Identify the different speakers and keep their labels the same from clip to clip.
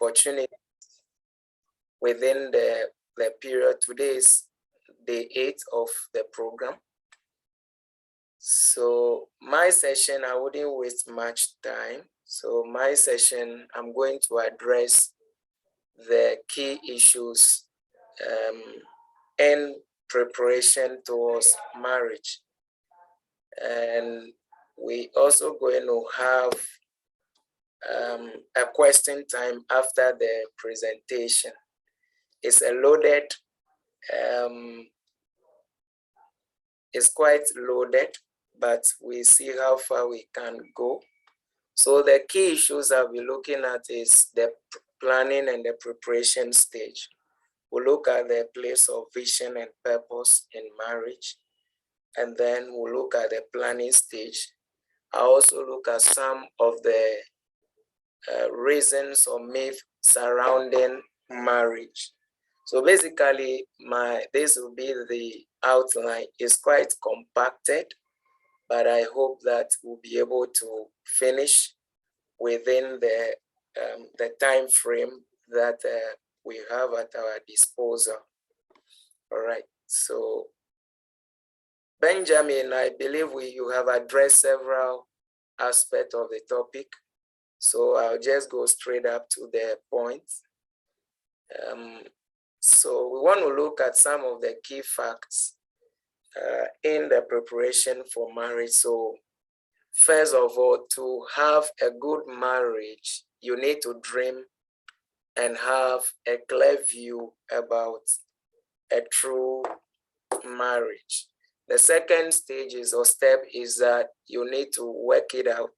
Speaker 1: opportunity within the period. Today is day 8 of the program. So my session, I wouldn't waste much time. So my session, I'm going to address the key issues in preparation towards marriage. And we also going to have a question time after the presentation. It's a loaded, it's quite loaded, but we see how far we can go. So the key issues I'll be looking at is the planning and the preparation stage. We'll look at the place of vision and purpose in marriage. And then we'll look at the planning stage. I'll also look at some of the reasons or myths surrounding marriage. So basically, this will be the outline. It's quite compacted, but I hope that we'll be able to finish within the time frame that we have at our disposal. All right. So, Benjamin, I believe you have addressed several aspects of the topic. So I'll just go straight up to the point. So we want to look at some of the key facts in the preparation for marriage. So first of all, to have a good marriage, you need to dream and have a clear view about a true marriage. The second stage or step is that you need to work it out.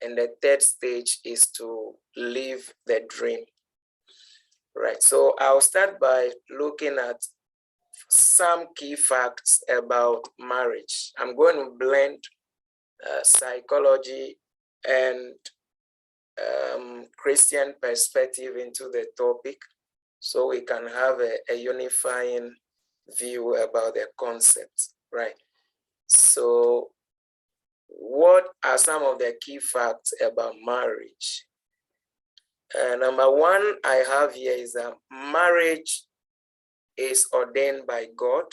Speaker 1: And the third stage is to live the dream. Right, so I'll start by looking at some key facts about marriage. I'm going to blend psychology and Christian perspective into the topic so we can have a unifying view about the concept, right? So what are some of the key facts about marriage? Number one I have here is that marriage is ordained by God,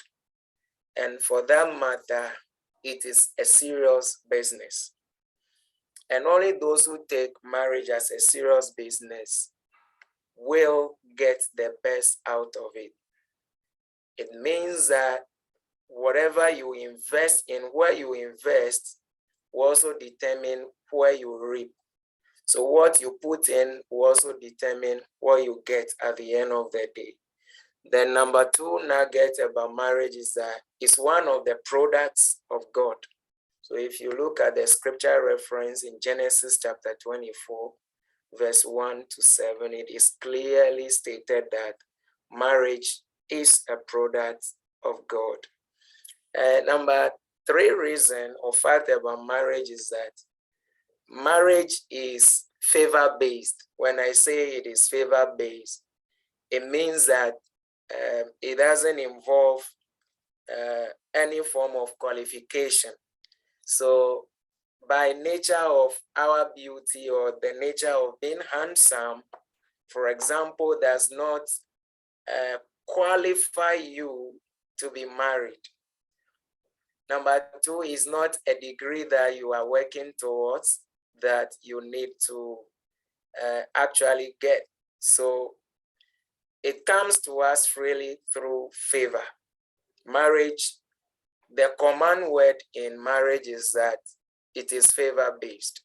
Speaker 1: and for that matter, it is a serious business. And only those who take marriage as a serious business will get the best out of it. It means that whatever you invest in, where you invest, will also determine where you reap. So what you put in will also determine what you get at the end of the day. Then number two nugget about marriage is that it's one of the products of God. So if you look at the scripture reference in Genesis chapter 24, verse 1 to 7, it is clearly stated that marriage is a product of God. Number three reason or fact about marriage is that marriage is favor-based. When I say it is favor-based, it means that it doesn't involve any form of qualification. So by nature of our beauty or the nature of being handsome, for example, does not qualify you to be married. Number two is not a degree that you are working towards that you need to actually get. So it comes to us freely through favor. Marriage, the command word in marriage is that it is favor-based.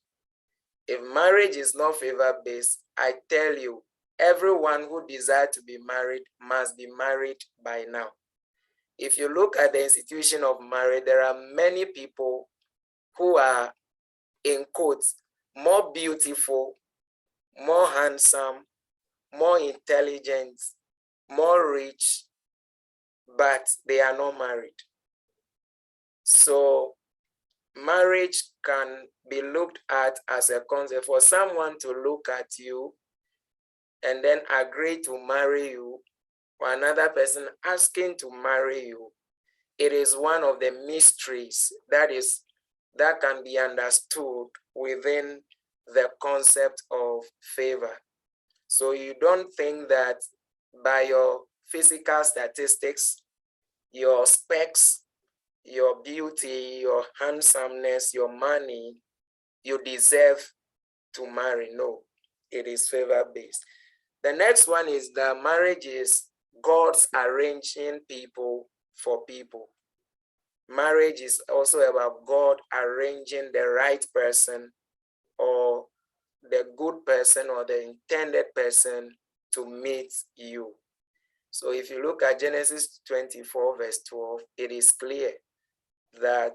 Speaker 1: If marriage is not favor-based, I tell you, everyone who desires to be married must be married by now. If you look at the institution of marriage, there are many people who are, in quotes, more beautiful, more handsome, more intelligent, more rich, but they are not married. So marriage can be looked at as a concept. For someone to look at you and then agree to marry you, or another person asking to marry you, it is one of the mysteries that can be understood within the concept of favor. So you don't think that by your physical statistics, your specs, your beauty, your handsomeness, your money, you deserve to marry. No, it is favor-based. The next one is that marriage is God's arranging people for people. Marriage is also about God arranging the right person or the good person or the intended person to meet you. So if you look at Genesis 24 verse 12, it is clear that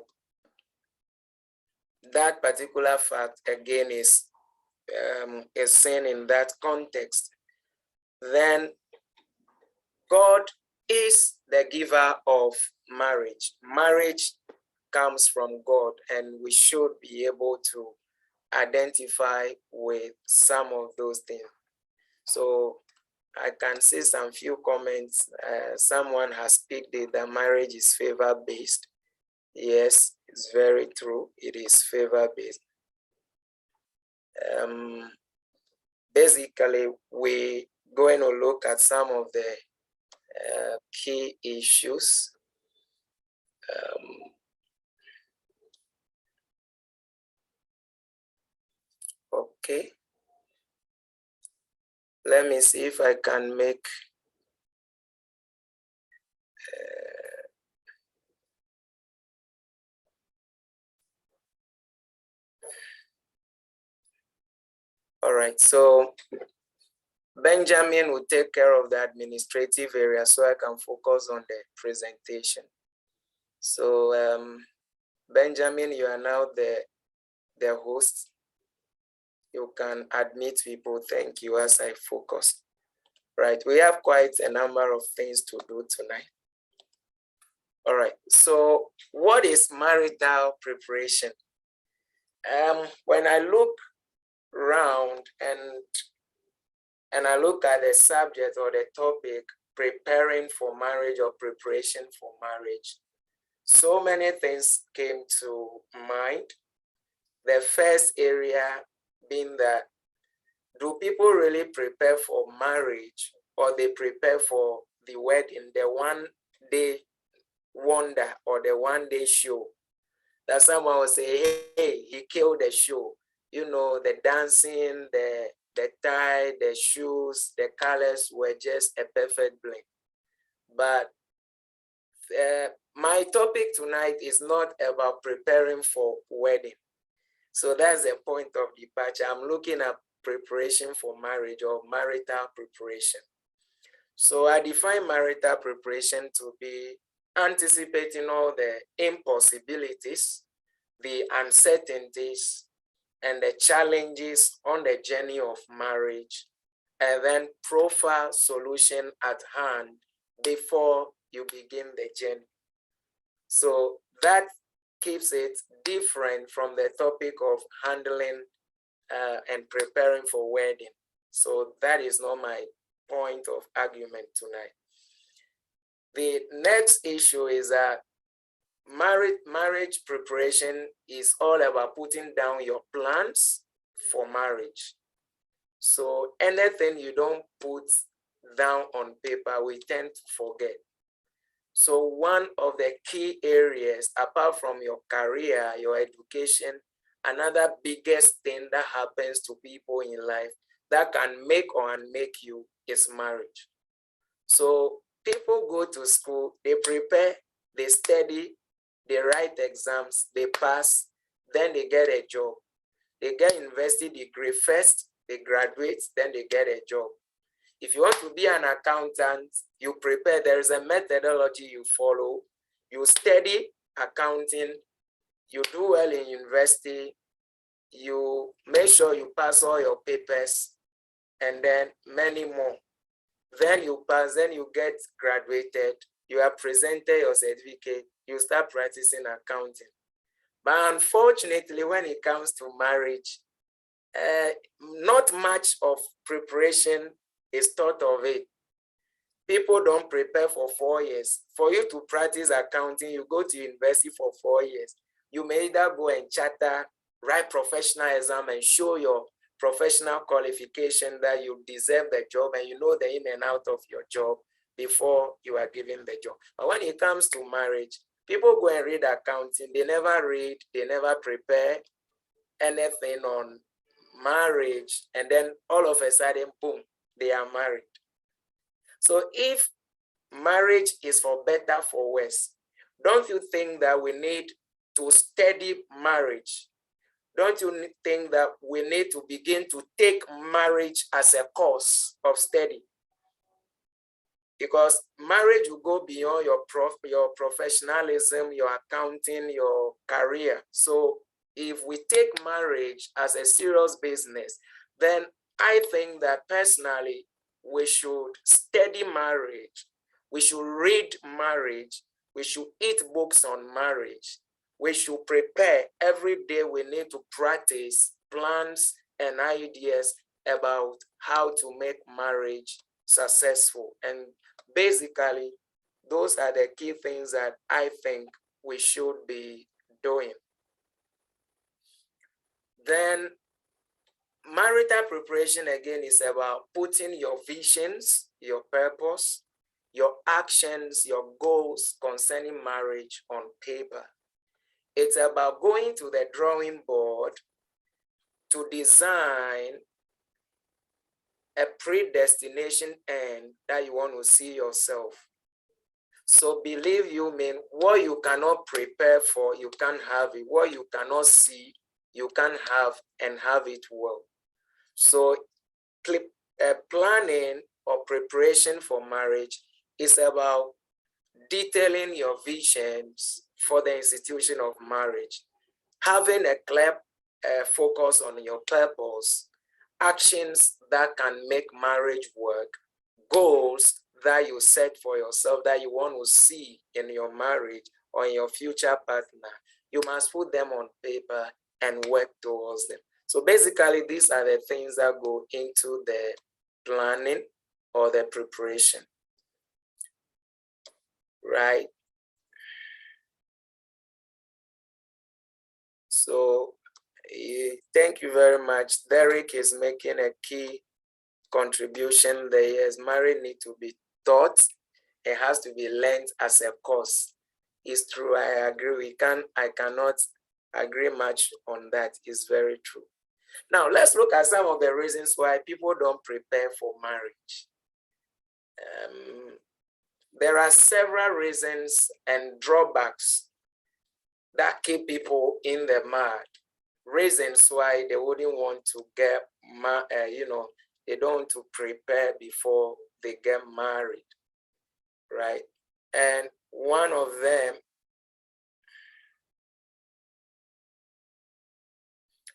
Speaker 1: that particular fact again is seen in that context. Then God is the giver of marriage. Marriage comes from God, and we should be able to identify with some of those things. So I can see some few comments. Someone has picked it that marriage is favor-based. Yes, it's very true. It is favor-based. Basically, we're going to look at some of the key issues. Okay. Let me see if I can make all right, so Benjamin will take care of the administrative area so I can focus on the presentation. So Benjamin, you are now the host. You can admit people. Thank you as I focus. Right, we have quite a number of things to do tonight. All right, so what is marital preparation? When I look around and I look at the subject or the topic, preparing for marriage or preparation for marriage, so many things came to mind. The first area being that, do people really prepare for marriage or they prepare for the wedding, the one-day wonder or the one-day show? That someone will say, hey, he killed the show. You know, the dancing, the tie, the shoes, the colors were just a perfect blend. But my topic tonight is not about preparing for wedding. So that's the point of departure. I'm looking at preparation for marriage or marital preparation. So I define marital preparation to be anticipating all the impossibilities, the uncertainties, and the challenges on the journey of marriage, and then profile solution at hand before you begin the journey. So that keeps it different from the topic of handling and preparing for wedding. So that is not my point of argument tonight. The next issue is that marriage preparation is all about putting down your plans for marriage. So anything you don't put down on paper, we tend to forget. So one of the key areas, apart from your career, your education, another biggest thing that happens to people in life that can make or unmake you is marriage. So people go to school, they prepare, they study, they write exams, they pass, then they get a job. They get university degree first, they graduate, then they get a job. If you want to be an accountant, you prepare, there is a methodology you follow. You study accounting, you do well in university, you make sure you pass all your papers, and then many more. Then you pass, then you get graduated, you have presented your certificate, you start practicing accounting. But unfortunately, when it comes to marriage, not much of preparation is thought of it. People don't prepare for 4 years. For you to practice accounting, you go to university for 4 years. You may either go and charter, write professional exam, and show your professional qualification that you deserve the job and you know the in and out of your job before you are given the job. But when it comes to marriage, people go and read accounting. They never read, they never prepare anything on marriage, and then all of a sudden, boom, they are married. So if marriage is for better, for worse, don't you think that we need to study marriage? Don't you think that we need to begin to take marriage as a course of study? Because marriage will go beyond your professionalism, your accounting, your career. So if we take marriage as a serious business, then I think that personally, we should study marriage. We should read marriage. We should eat books on marriage. We should prepare. Every day we need to practice plans and ideas about how to make marriage successful. And basically, those are the key things that I think we should be doing. Then marital preparation again is about putting your visions, your purpose, your actions, your goals concerning marriage on paper. It's about going to the drawing board to design a predestination end that you want to see yourself. So believe you me, what you cannot prepare for, you can't have it. What you cannot see, you can have and have it well. So planning or preparation for marriage is about detailing your visions for the institution of marriage, having a clear focus on your purpose, actions that can make marriage work, goals that you set for yourself that you want to see in your marriage or in your future partner. You must put them on paper and work towards them. So basically, these are the things that go into the planning or the preparation, right? So thank you very much. Derek is making a key contribution there. Yes, marriage needs to be taught. It has to be learned as a course. It's true. I agree. I cannot agree much on that. It's very true. Now let's look at some of the reasons why people don't prepare for marriage. There are several reasons and drawbacks that keep people in the mud. Reasons why they wouldn't want to get, they don't want to prepare before they get married, right? And one of them,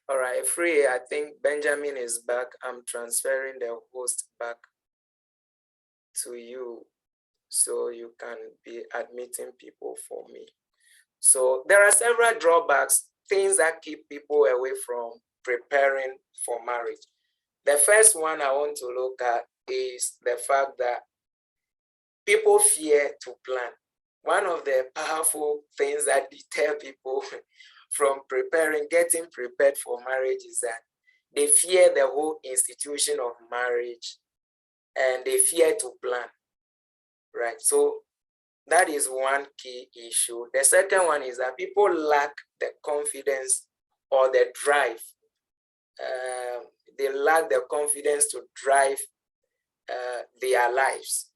Speaker 1: all right, Free, I think Benjamin is back. I'm transferring the host back to you so you can be admitting people for me. So there are several drawbacks, things that keep people away from preparing for marriage. The first one I want to look at is the fact that people fear to plan. One of the powerful things that deter people from getting prepared for marriage is that they fear the whole institution of marriage and they fear to plan, right? So that is one key issue. The second one is that people lack the confidence or the drive. They lack the confidence to drive their lives.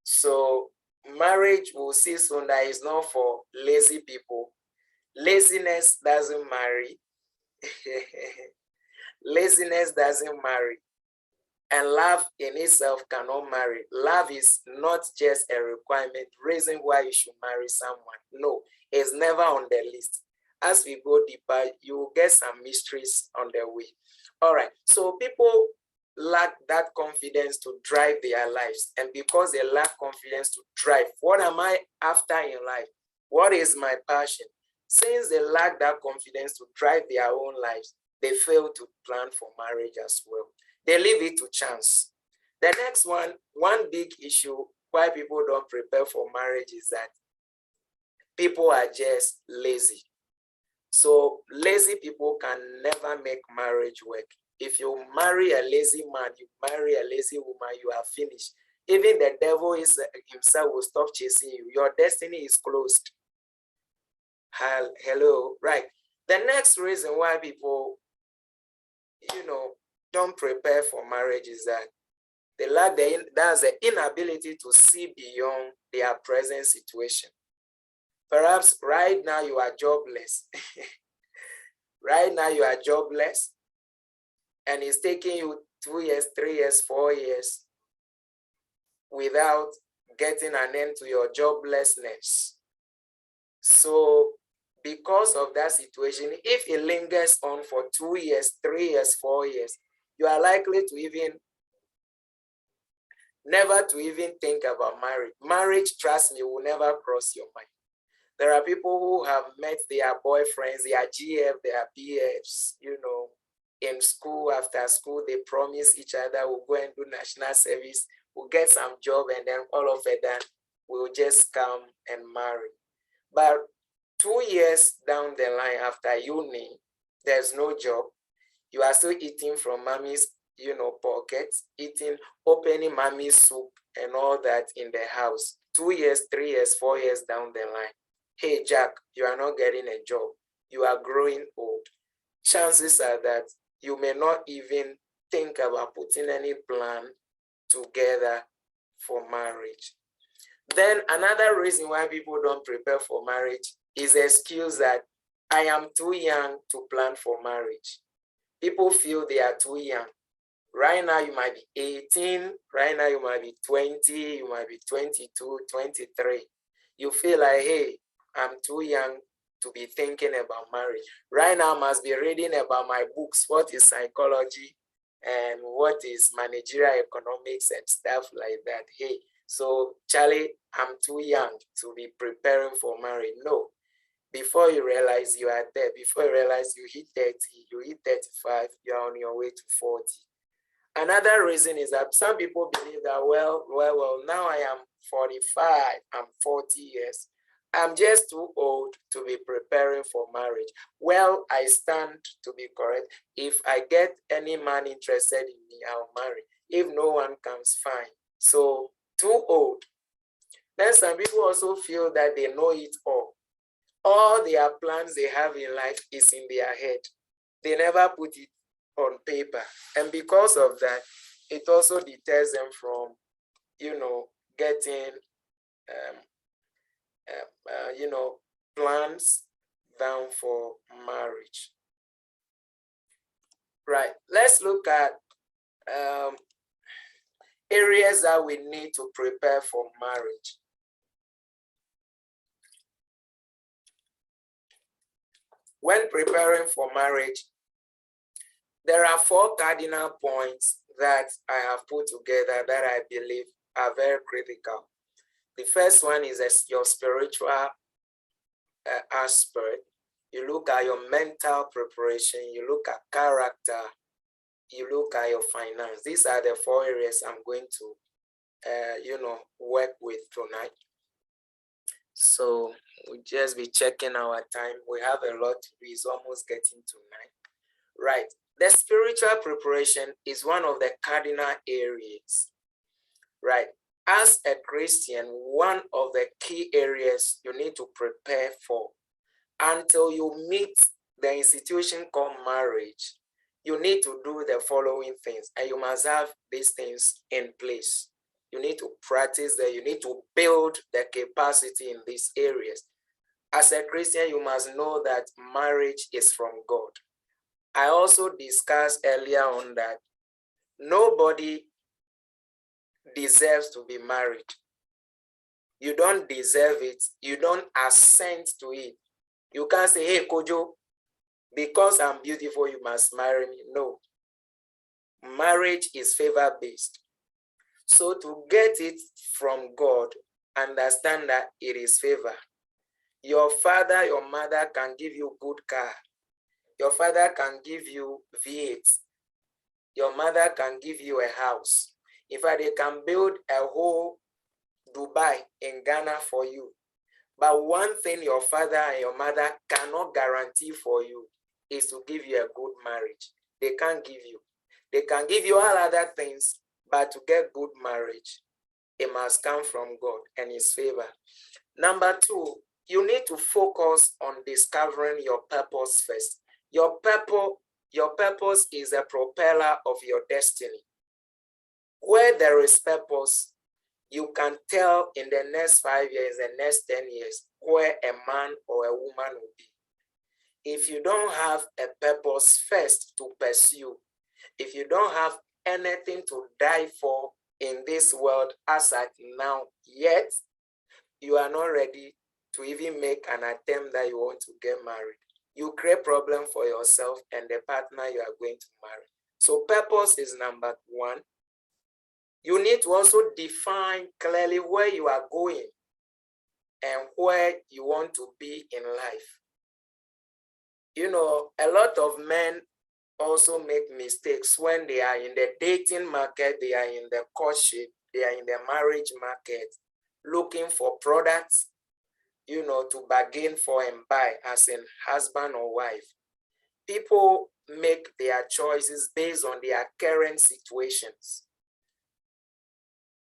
Speaker 1: So marriage, will see soon, that is not for lazy people. Laziness doesn't marry. Laziness doesn't marry. And love in itself cannot marry. Love is not just a requirement, reason why you should marry someone. No, it's never on the list. As we go deeper, you will get some mysteries on the way. All right, so people lack that confidence to drive their lives. And because they lack confidence to drive, what am I after in life? What is my passion? Since they lack that confidence to drive their own lives, they fail to plan for marriage as well. They leave it to chance. The next one big issue why people don't prepare for marriage is that people are just lazy. So lazy people can never make marriage work. if you marry a lazy man, you marry a lazy woman, you are finished. Even the devil himself will stop chasing you. Your destiny is closed. Hello, right? The next reason why people, don't prepare for marriage is that they lack that's the inability to see beyond their present situation. Perhaps right now you are jobless. Right now you are jobless, and it's taking you 2 years, 3 years, 4 years without getting an end to your joblessness. So because of that situation, if it lingers on for 2 years, 3 years, 4 years, you are likely to never to even think about marriage. Marriage, trust me, will never cross your mind. There are people who have met their boyfriends, their GF, their BFs, in school, after school, they promise each other we'll go and do national service, we'll get some job, and then all of a sudden, we'll just come and marry. But 2 years down the line after uni, there's no job. You are still eating from mommy's, pockets, opening mommy's soup and all that in the house. 2 years, 3 years, 4 years down the line. Hey, Jack, you are not getting a job. You are growing old. Chances are that you may not even think about putting any plan together for marriage. Then another reason why people don't prepare for marriage is the excuse that I am too young to plan for marriage. People feel they are too young. Right now you might be 18, right now you might be 20, you might be 22, 23. You feel like, hey, I'm too young to be thinking about marriage. Right now I must be reading about my books, what is psychology and what is managerial economics and stuff like that. Hey, so Charlie, I'm too young to be preparing for marriage. No. Before you realize you are there, before you realize you hit 30, you hit 35, you're on your way to 40. Another reason is that some people believe that, well, now I am 45, I'm 40 years. I'm just too old to be preparing for marriage. Well, I stand to be correct. If I get any man interested in me, I'll marry. If no one comes, fine. So, too old. Then some people also feel that they know it all. All their plans they have in life is in their head. They never put it on paper. And because of that, it also deters them from, getting, plans down for marriage. Right. Let's look at areas that we need to prepare for marriage. When preparing for marriage, there are 4 cardinal points that I have put together that I believe are very critical. The first one is your spiritual aspect. You look at your mental preparation, you look at character, you look at your finance. These are the 4 areas I'm going to, work with tonight. So we'll just be checking our time. We have a lot to do. It's almost getting to 9. Right. The spiritual preparation is one of the cardinal areas. Right. As a Christian, one of the key areas you need to prepare for until you meet the institution called marriage, you need to do the following things, and you must have these things in place. You need to practice that. You need to build the capacity in these areas. As a Christian, you must know that marriage is from God. I also discussed earlier on that nobody deserves to be married. You don't deserve it. You don't assent to it. You can't say, hey, Kojo, because I'm beautiful, you must marry me. No. Marriage is favor-based. So to get it from God, understand that it is favor. Your father, your mother can give you good car. Your father can give you V8. Your mother can give you a house. In fact, they can build a whole Dubai in Ghana for you. But one thing your father and your mother cannot guarantee for you is to give you a good marriage. They can't give you. They can give you all other things, but to get good marriage, it must come from God and His favor. Number two, you need to focus on discovering your purpose first. Your purpose is a propeller of your destiny. Where there is purpose, you can tell in the next 5 years, the next 10 years, where a man or a woman will be. If you don't have a purpose first to pursue, if you don't have anything to die for in this world as at now yet, you are not ready to even make an attempt that you want to get married. You create problem for yourself and the partner you are going to marry. So purpose is number one. You need to also define clearly where you are going and where you want to be in life. You know, a lot of men also make mistakes when they are in the dating market, they are in the courtship, they are in the marriage market, looking for products, you know, to bargain for and buy as in husband or wife. People make their choices based on their current situations.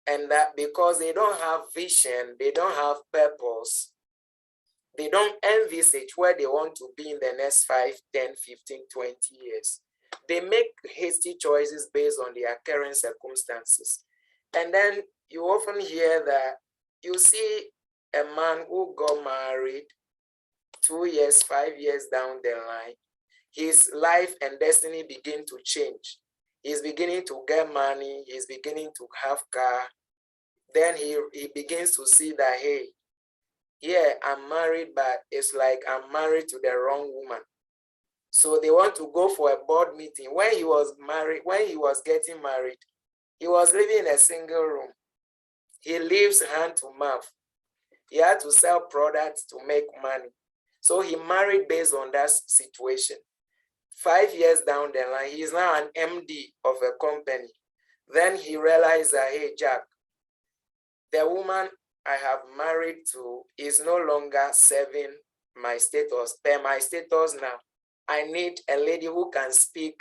Speaker 1: And that because they don't have vision, they don't have purpose, they don't envisage where they want to be in the next 5, 10, 15, 20 years. They make hasty choices based on their current circumstances. And then you often hear that you see a man who got married 2 years, 5 years down the line, his life and destiny begin to change. He's beginning to get money, he's beginning to have car. Then he begins to see that, hey, yeah, I'm married, but it's like I'm married to the wrong woman. So they want to go for a board meeting. When he was married, when he was getting married, he was living in a single room. He lives hand to mouth. He had to sell products to make money. So he married based on that situation. 5 years down the line, he is now an MD of a company. Then he realized that, hey, Jack, the woman I have married to is no longer serving my status. Per my status now, I need a lady who can speak,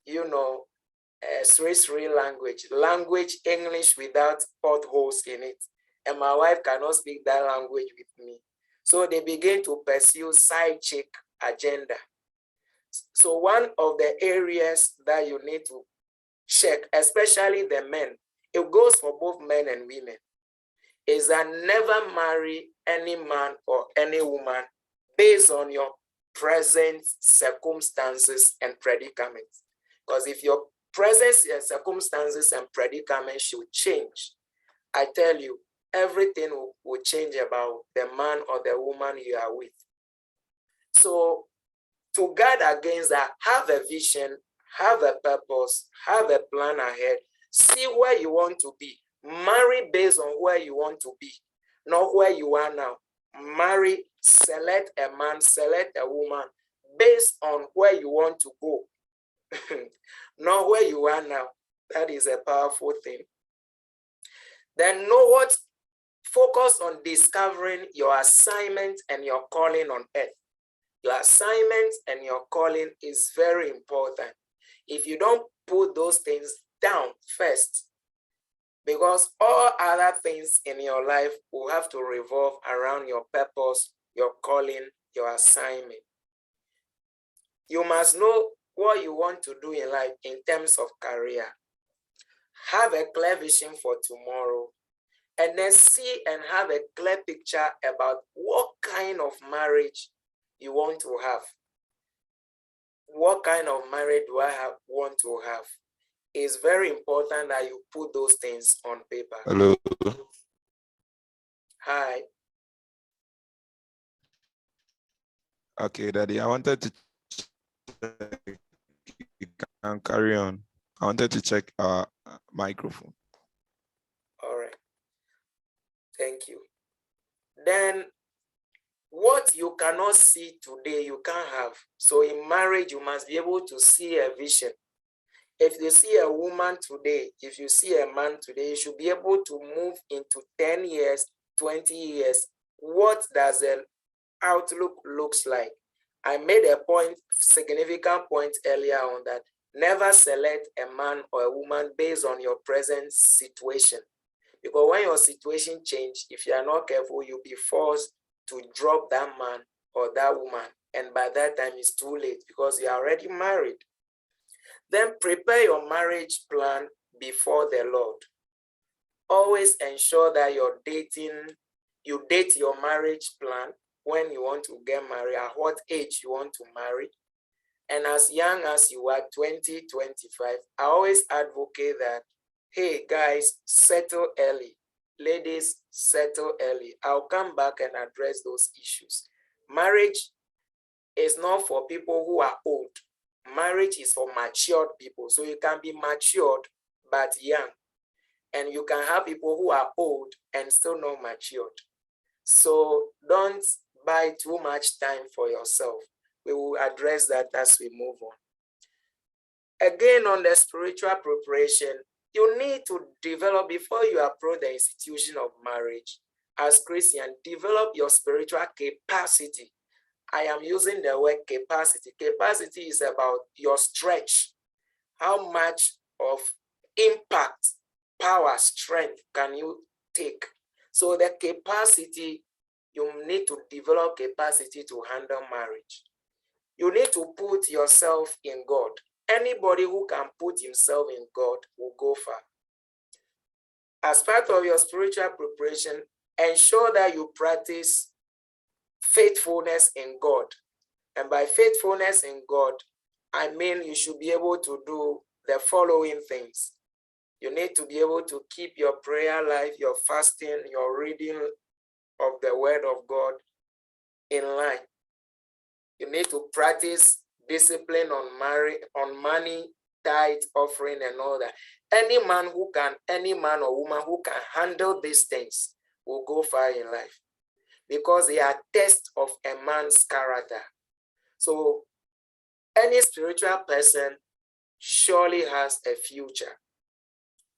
Speaker 1: you know, Sri language English without potholes in it. And my wife cannot speak that language with me. So they begin to pursue side chick agenda. So one of the areas that you need to check, especially the men, it goes for both men and women, is that never marry any man or any woman based on your present circumstances and predicaments. Because if your present circumstances and predicaments should change, I tell you, everything will change about the man or the woman you are with. So to guard against that, have a vision, have a purpose, have a plan ahead, see where you want to be. Marry based on where you want to be, not where you are now. Marry, select a man, select a woman based on where you want to go, not where you are now. That is a powerful thing. Then know what? Focus on discovering your assignment and your calling on earth. Your assignment and your calling is very important. If you don't put those things down first, because all other things in your life will have to revolve around your purpose, your calling, your assignment. You must know what you want to do in life in terms of career. Have a clear vision for tomorrow, and then see and have a clear picture about what kind of marriage you want to have. What kind of marriage do I want to have? It's very important that you put those things on paper.
Speaker 2: Hello.
Speaker 1: Hi.
Speaker 2: Okay, Daddy, I wanted to check. You can carry on. I wanted to check our microphone.
Speaker 1: All right. Thank you. Then what you cannot see today, you can't have. So in marriage, you must be able to see a vision. If you see a woman today, if you see a man today, you should be able to move into 10 years, 20 years. What does the outlook looks like? I made a point, significant point earlier on that Never select a man or a woman based on your present situation. Because when your situation changes, if you are not careful, you'll be forced to drop that man or that woman. And by that time, it's too late because you are already married. Then prepare your marriage plan before the Lord. Always ensure that you date your marriage plan when you want to get married, at what age you want to marry. And as young as you are, 20, 25, I always advocate that, hey guys, settle early. Ladies, settle early. I'll come back and address those issues. Marriage is not for people who are old. Marriage is for matured people. So you can be matured but young. And you can have people who are old and still not matured. So don't buy too much time for yourself. We will address that as we move on. Again, on the spiritual preparation, you need to develop, before you approach the institution of marriage, as Christian, develop your spiritual capacity. I am using the word capacity. Capacity is about your stretch. How much of impact, power, strength can you take? So the capacity, you need to develop capacity to handle marriage. You need to put yourself in God. Anybody who can put himself in God will go far. As part of your spiritual preparation, ensure that you practice faithfulness in God. And by faithfulness in God, I mean you should be able to do the following things. You need to be able to keep your prayer life, your fasting, your reading of the word of God in line. You need to practice discipline on money, tithe, offering, and all that. Any man or woman who can handle these things will go far in life, because they are tests of a man's character. So any spiritual person surely has a future.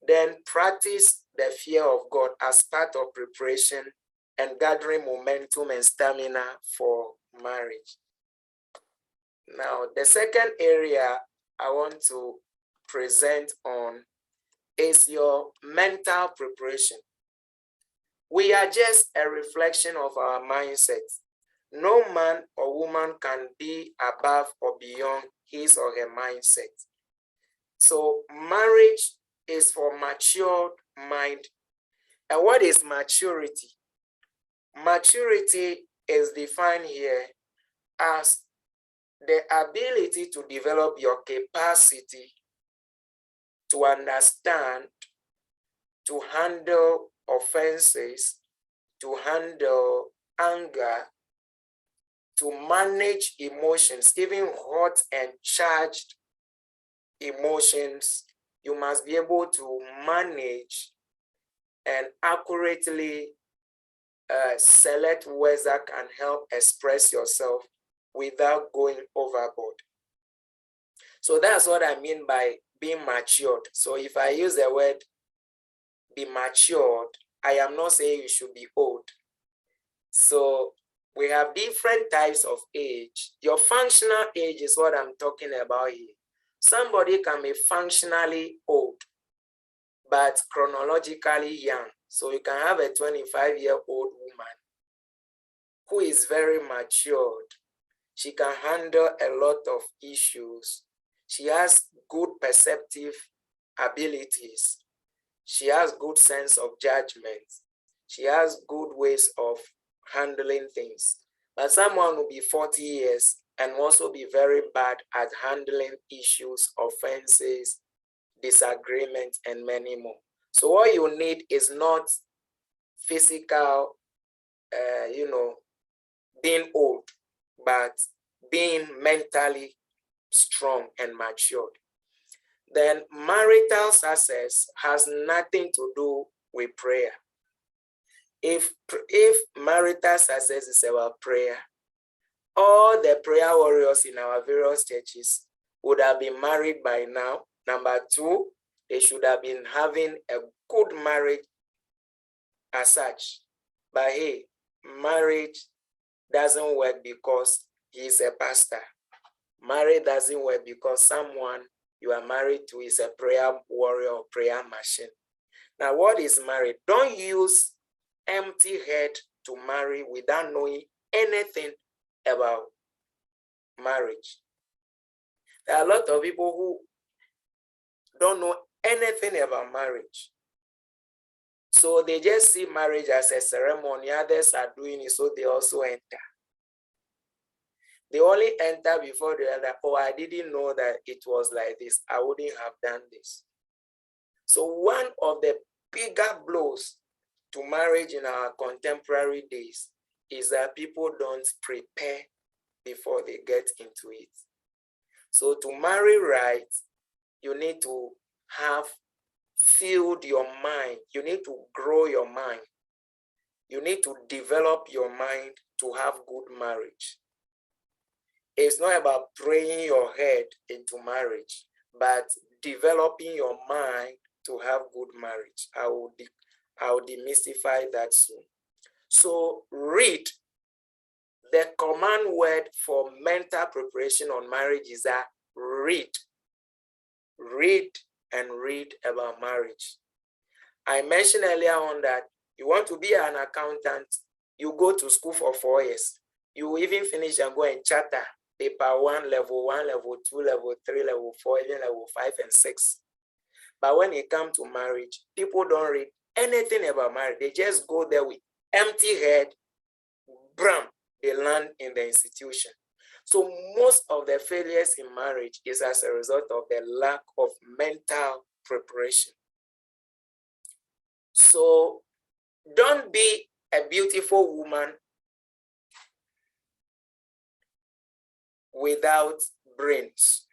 Speaker 1: Then practice the fear of God as part of preparation and gathering momentum and stamina for marriage. Now, the second area I want to present on is your mental preparation. We are just a reflection of our mindset. No man or woman can be above or beyond his or her mindset. So marriage is for matured mind. And what is maturity? Maturity is defined here as the ability to develop your capacity to understand, to handle offenses, to handle anger, to manage emotions, even hot and charged emotions. You must be able to manage and accurately select words that can help express yourself without going overboard. So that's what I mean by being matured. So if I use the word be matured, I am not saying you should be old. So we have different types of age. Your functional age is what I'm talking about here. Somebody can be functionally old, but chronologically young. So you can have a 25-year-old woman who is very matured. She can handle a lot of issues. She has good perceptive abilities. She has good sense of judgment. She has good ways of handling things. But someone will be 40 years and also be very bad at handling issues, offenses, disagreements, and many more. So what you need is not physical, being old, but being mentally strong and matured. Then marital success has nothing to do with prayer. If marital success is about prayer, all the prayer warriors in our various churches would have been married by now. Number two, they should have been having a good marriage as such. But hey, marriage doesn't work because he's a pastor. Marriage doesn't work because someone you are married to is a prayer warrior or prayer machine. Now, what is married? Don't use empty head to marry without knowing anything about marriage. There are a lot of people who don't know anything about marriage. So they just see marriage as a ceremony. Others are doing it, so they also enter. They only enter before the other. Oh, I didn't know that it was like this. I wouldn't have done this. So one of the bigger blows to marriage in our contemporary days is that people don't prepare before they get into it. So to marry right, you need to have filled your mind. You need to grow your mind. You need to develop your mind to have good marriage. It's not about praying your head into marriage, but developing your mind to have good marriage. I will demystify that soon. So read. The command word for mental preparation on marriage is that read. Read and read about marriage. I mentioned earlier on that you want to be an accountant, you go to school for 4 years. You even finish and go and charter paper 1, level 2, level 3, level 4, even level 5 and 6. But when it comes to marriage, people don't read anything about marriage. They just go there with empty head, bram, they land in the institution. So most of the failures in marriage is as a result of the lack of mental preparation. So don't be a beautiful woman without brains.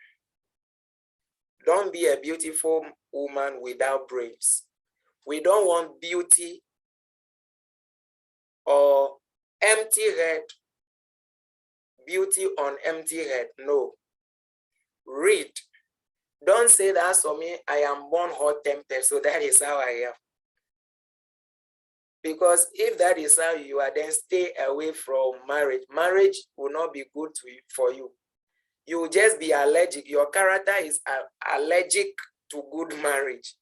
Speaker 1: Don't be a beautiful woman without brains. We don't want beauty or empty head, beauty on empty head. No. Read. Don't say that's for me. I am born hot-tempered, so that is how I am. Because if that is how you are, then stay away from marriage. Marriage will not be good for you. You will just be allergic. Your character is allergic to good marriage.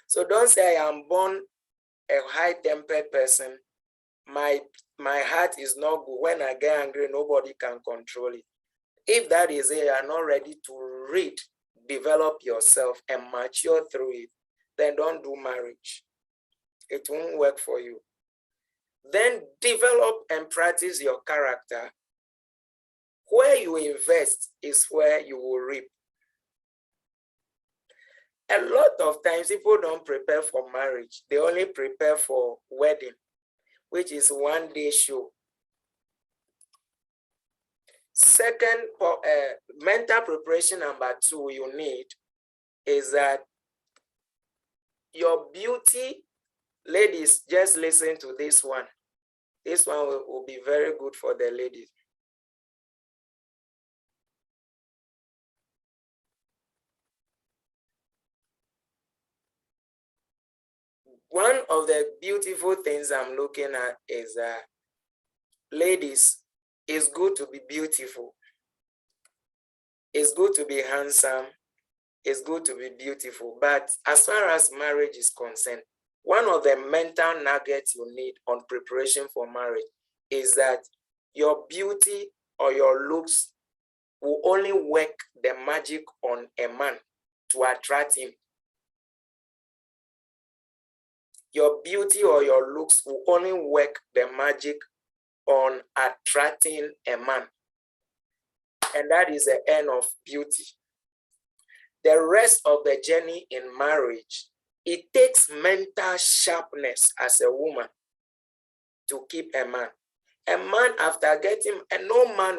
Speaker 1: So don't say I am born a high-tempered person. My heart is not good. When I get angry, nobody can control it. If that is it, you are not ready to read, develop yourself, and mature through it, then don't do marriage. It won't work for you. Then develop and practice your character. Where you invest is where you will reap. A lot of times people don't prepare for marriage. They only prepare for wedding, which is one-day show. Second, mental preparation number 2 you need is that your beauty, ladies, just listen to this one. This one will be very good for the ladies. One of the beautiful things I'm looking at is that, ladies, it's good to be beautiful. It's good to be handsome. It's good to be beautiful. But as far as marriage is concerned, one of the mental nuggets you need on preparation for marriage is that your beauty or your looks will only work the magic on a man to attract him. Your beauty or your looks will only work the magic on attracting a man. And that is the end of beauty. The rest of the journey in marriage, it takes mental sharpness as a woman to keep a man. A man, after getting, and no man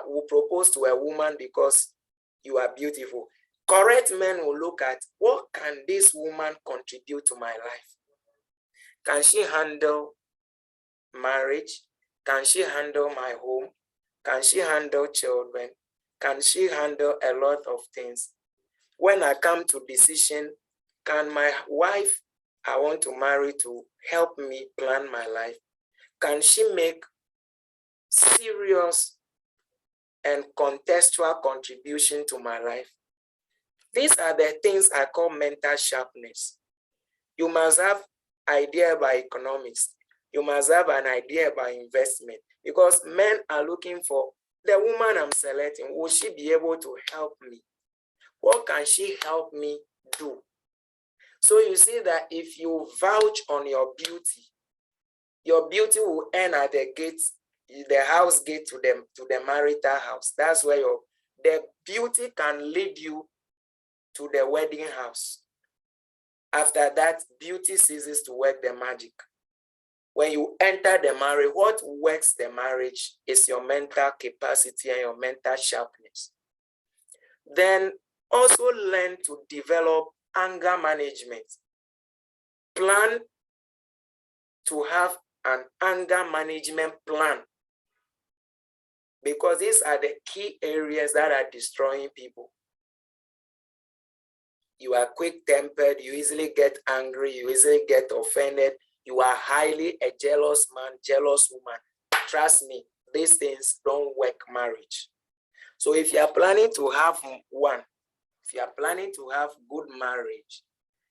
Speaker 1: will propose to a woman because you are beautiful. Correct men will look at, what can this woman contribute to my life? Can she handle marriage? Can she handle my home? Can she handle children? Can she handle a lot of things? When I come to decision, can my wife I want to marry to help me plan my life? Can she make serious and contextual contribution to my life? These are the things I call mental sharpness. You must have idea about economics. You must have an idea about investment, because men are looking for the woman I'm selecting. Will she be able to help me? What can she help me do? So you see that if you vouch on your beauty will end at the gates, the house gate to the marital house. That's where the beauty can lead you to the wedding house. After that, beauty ceases to work the magic. When you enter the marriage, what works the marriage is your mental capacity and your mental sharpness. Then also learn to develop anger management. Plan to have an anger management plan, because these are the key areas that are destroying people. You are quick-tempered, you easily get angry, you easily get offended, you are highly a jealous man, jealous woman. Trust me, these things don't work marriage. So if you are planning to have one, if you are planning to have good marriage,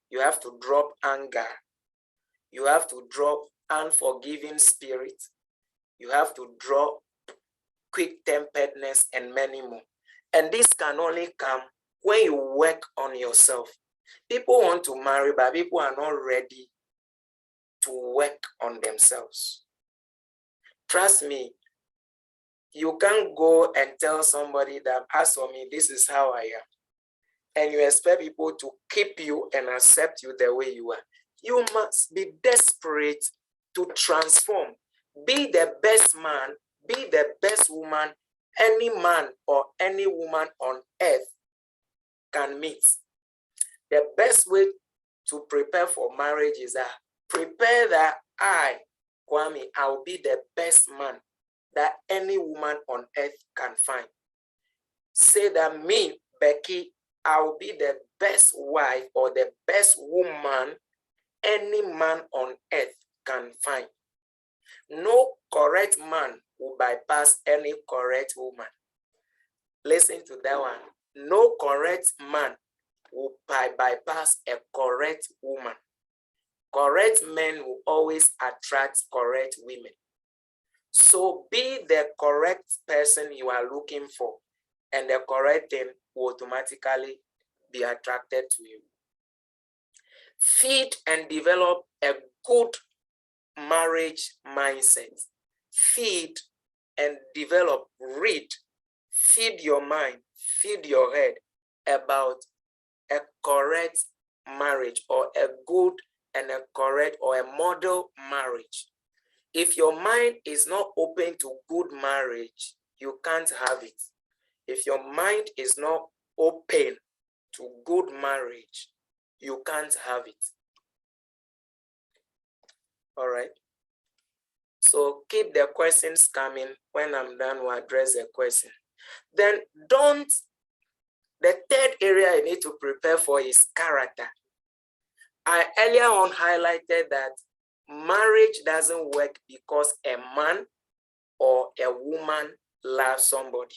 Speaker 1: you have to drop anger. You have to drop unforgiving spirit. You have to drop quick-temperedness and many more. And this can only come when you work on yourself. People want to marry, but people are not ready to work on themselves. Trust me, you can't go and tell somebody that, as for me, this is how I am, and you expect people to keep you and accept you the way you are. You must be desperate to transform. Be the best man, be the best woman any man or any woman on earth can meet. The best way to prepare for marriage is that prepare that I, Kwame, I'll be the best man that any woman on earth can find. Say that me, Becky, I'll be the best wife or the best woman any man on earth can find. No correct man will bypass any correct woman. Listen to that one. No correct man will bypass a correct woman. Correct men will always attract correct women. So be the correct person you are looking for, and the correct thing will automatically be attracted to you. Feed and develop a good marriage mindset. Feed and develop, read, feed your mind, feed your head about a correct marriage, or a good and a correct or a model marriage. If your mind is not open to good marriage, you can't have it. If your mind is not open to good marriage, you can't have it. All right. So keep the questions coming. When I'm done, we'll address the question. Then the third area you need to prepare for is character. I earlier on highlighted that marriage doesn't work because a man or a woman loves somebody.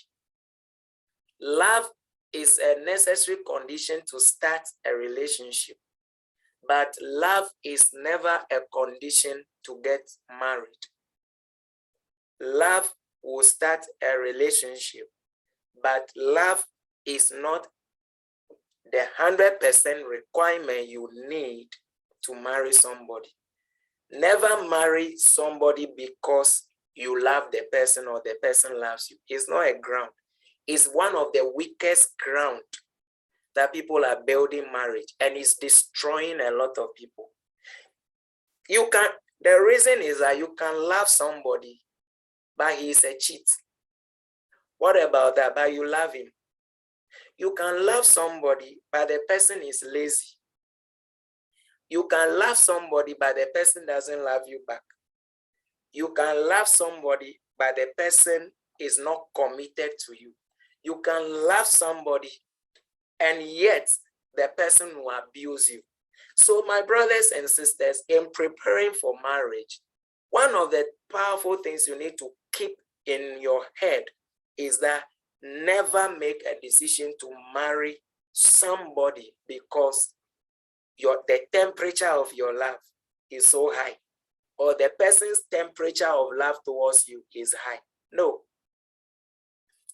Speaker 1: Love is a necessary condition to start a relationship, but love is never a condition to get married. Love will start a relationship, but love is not the 100% requirement you need to marry somebody. Never marry somebody because you love the person or the person loves you. It's not a ground. It's one of the weakest ground that people are building marriage, and it's destroying a lot of people. The reason is that you can love somebody, but he is a cheat. What about that? But you love him. You can love somebody, but the person is lazy. You can love somebody, but the person doesn't love you back. You can love somebody, but the person is not committed to you. You can love somebody, and yet the person will abuse you. So my brothers and sisters, in preparing for marriage, one of the powerful things you need to keep in your head is that never make a decision to marry somebody because the temperature of your love is so high, or the person's temperature of love towards you is high. No.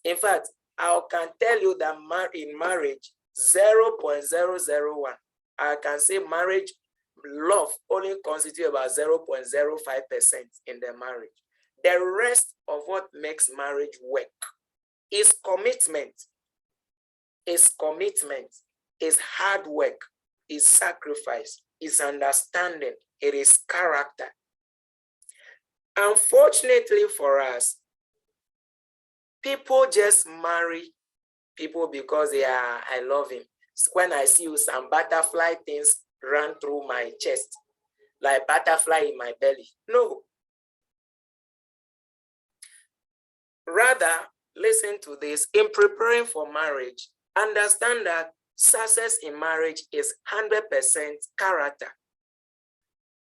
Speaker 1: In fact, I can tell you that in marriage, 0.001, I can say marriage love only constitutes about 0.05% in the marriage. The rest of what makes marriage work is commitment, is hard work, is sacrifice, is understanding, it is character. Unfortunately for us, people just marry people because they are, I love him. When I see you, some butterfly things run through my chest, like butterfly in my belly. No. Rather, listen to this. In preparing for marriage, understand that success in marriage is 100% character.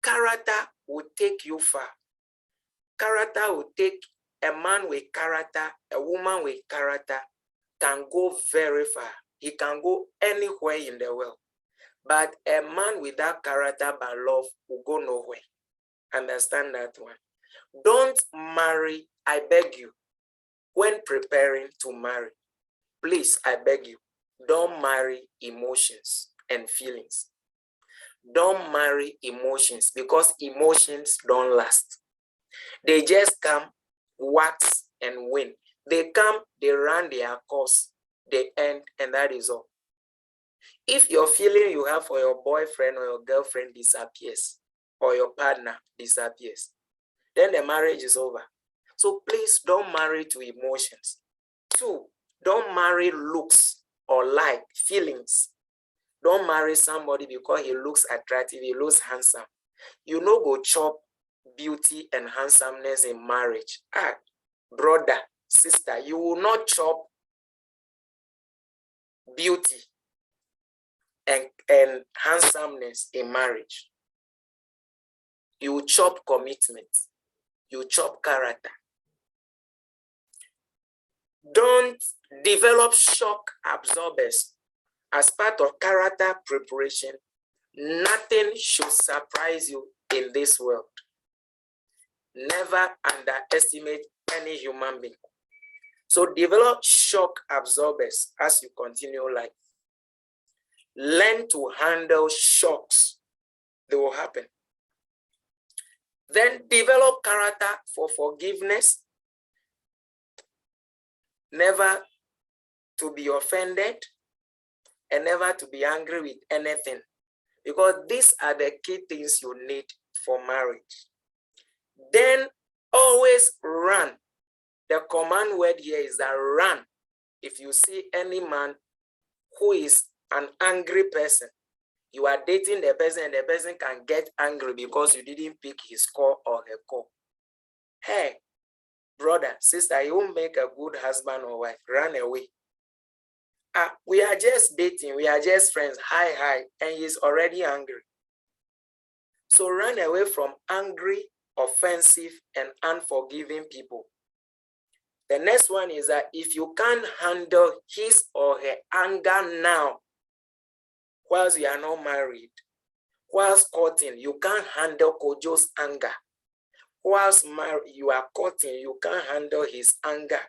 Speaker 1: Character will take you far. Character will take a man with character, a woman with character can go very far. He can go anywhere in the world. But a man without character but love will go nowhere. Understand that one. Don't marry, I beg you, when preparing to marry. Please, I beg you, don't marry emotions and feelings. Don't marry emotions because emotions don't last. They just come, wax and win. They come, they run their course, they end, and that is all. If your feeling you have for your boyfriend or your girlfriend disappears, or your partner disappears, then the marriage is over. So please don't marry to emotions. 2, don't marry looks or like feelings. Don't marry somebody because he looks attractive, he looks handsome. You know, go chop beauty and handsomeness in marriage. Brother, sister, you will not chop beauty and handsomeness in marriage. You will chop commitment. You chop character. Don't develop shock absorbers as part of character preparation. Nothing should surprise you in this world. Never underestimate any human being. So develop shock absorbers as you continue life. Learn to handle shocks. They will happen. Then develop character for forgiveness. Never to be offended and never to be angry with anything. Because these are the key things you need for marriage. Then always run. The command word here is that run. If you see any man who is an angry person, you are dating the person and the person can get angry because you didn't pick his call or her call. Hey, brother, sister, you won't make a good husband or wife. Run away. We are just dating. We are just friends. Hi. And he's already angry. So run away from angry, offensive, and unforgiving people. The next one is that if you can't handle his or her anger now, whilst you are not married, whilst courting, you can't handle Kojo's anger. Whilst you are courting, you can't handle his anger.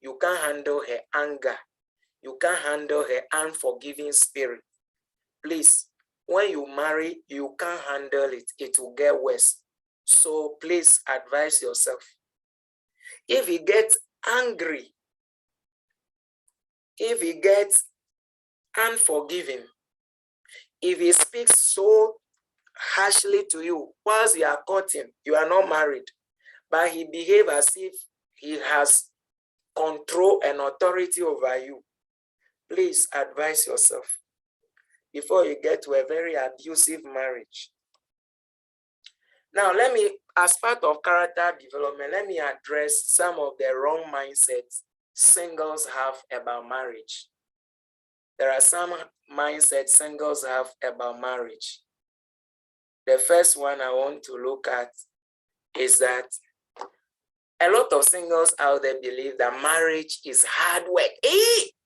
Speaker 1: You can't handle her anger. You can't handle her unforgiving spirit. Please, when you marry, you can't handle it. It will get worse. So please advise yourself. If he gets angry, if he gets unforgiving, if he speaks so harshly to you whilst you are courting, you are not married, but he behaves as if he has control and authority over you, please advise yourself before you get to a very abusive marriage. Now, let me, as part of character development, let me address some of the wrong mindsets singles have about marriage. There are some mindsets singles have about marriage. The first one I want to look at is that a lot of singles out there believe that marriage is hard work.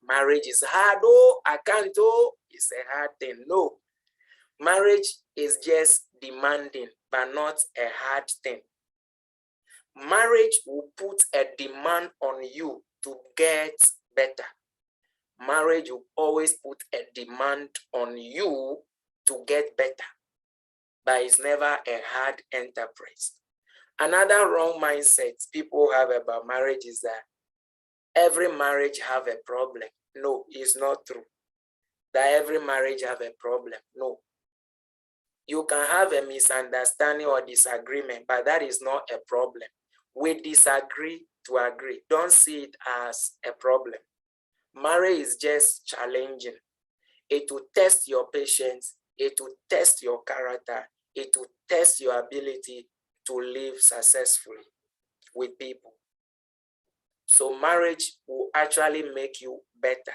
Speaker 1: Marriage is hard, oh, I can't, oh, it's a hard thing. No, marriage is just demanding, but not a hard thing. Marriage will put a demand on you to get better. Marriage will always put a demand on you to get better, but it's never a hard enterprise. Another wrong mindset people have about marriage is that every marriage have a problem. No, it's not true. That every marriage have a problem. No. You can have a misunderstanding or disagreement, but that is not a problem. We disagree to agree. Don't see it as a problem. Marriage is just challenging. It will test your patience. It will test your character. It will test your ability to live successfully with people. So marriage will actually make you better.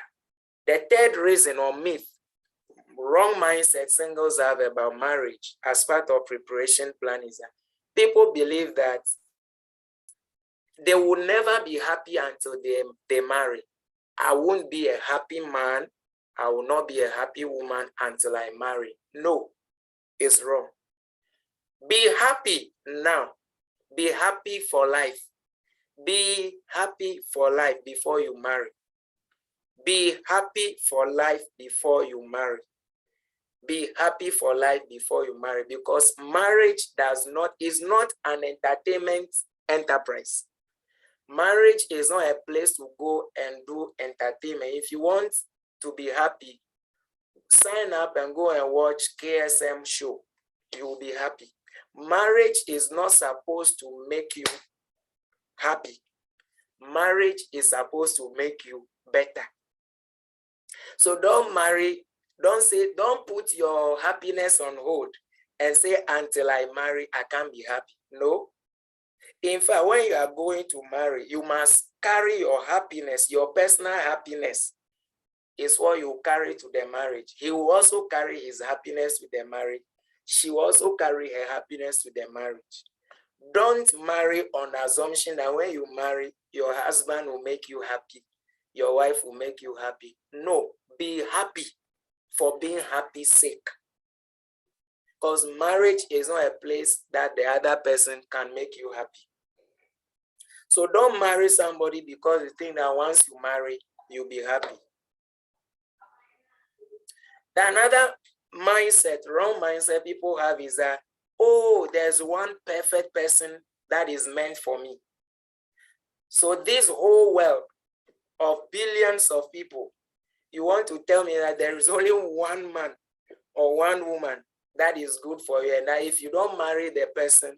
Speaker 1: The third reason or myth, wrong mindset singles have about marriage as part of preparation plan is that people believe that they will never be happy until they marry. I won't be a happy man. I will not be a happy woman until I marry. No, it's wrong. Be happy now. Be happy for life. Be happy for life before you marry. Be happy for life before you marry. Be happy for life before you marry, because marriage is not an entertainment enterprise. Marriage is not a place to go and do entertainment. If you want to be happy, sign up and go and watch KSM show. You will be happy. Marriage is not supposed to make you happy. Marriage is supposed to make you better. So don't marry, don't put your happiness on hold and say, until I marry, I can't be happy. No. In fact, when you are going to marry, you must carry your happiness, your personal happiness is what you carry to the marriage. He will also carry his happiness with the marriage. She will also carry her happiness to the marriage. Don't marry on the assumption that when you marry, your husband will make you happy, your wife will make you happy. No, be happy for being happy's sake. Because marriage is not a place that the other person can make you happy. So don't marry somebody because you think that once you marry, you'll be happy. Another mindset, wrong mindset people have is that, oh, there's one perfect person that is meant for me. So this whole world of billions of people, you want to tell me that there is only one man or one woman that is good for you, and that if you don't marry the person,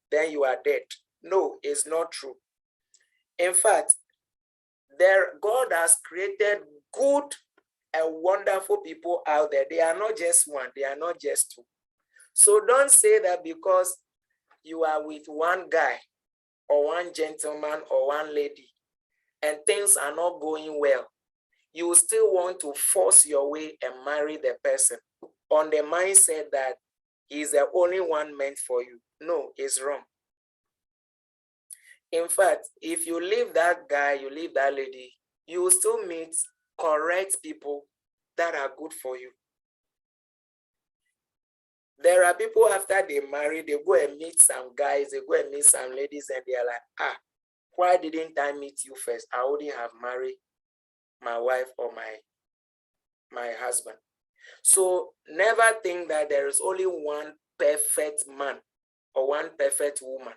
Speaker 1: then you are dead. No, it's not true. In fact, God has created good and wonderful people out there. They are not just one, they are not just two. So don't say that because you are with one guy or one gentleman or one lady and things are not going well, you still want to force your way and marry the person on the mindset that he's the only one meant for you. No, it's wrong. In fact, if you leave that guy, you leave that lady, you will still meet correct people that are good for you. There are people after they marry, they go and meet some guys, they go and meet some ladies, and they are like, why didn't I meet you first? I wouldn't have married my wife or my husband. So never think that there is only one perfect man or one perfect woman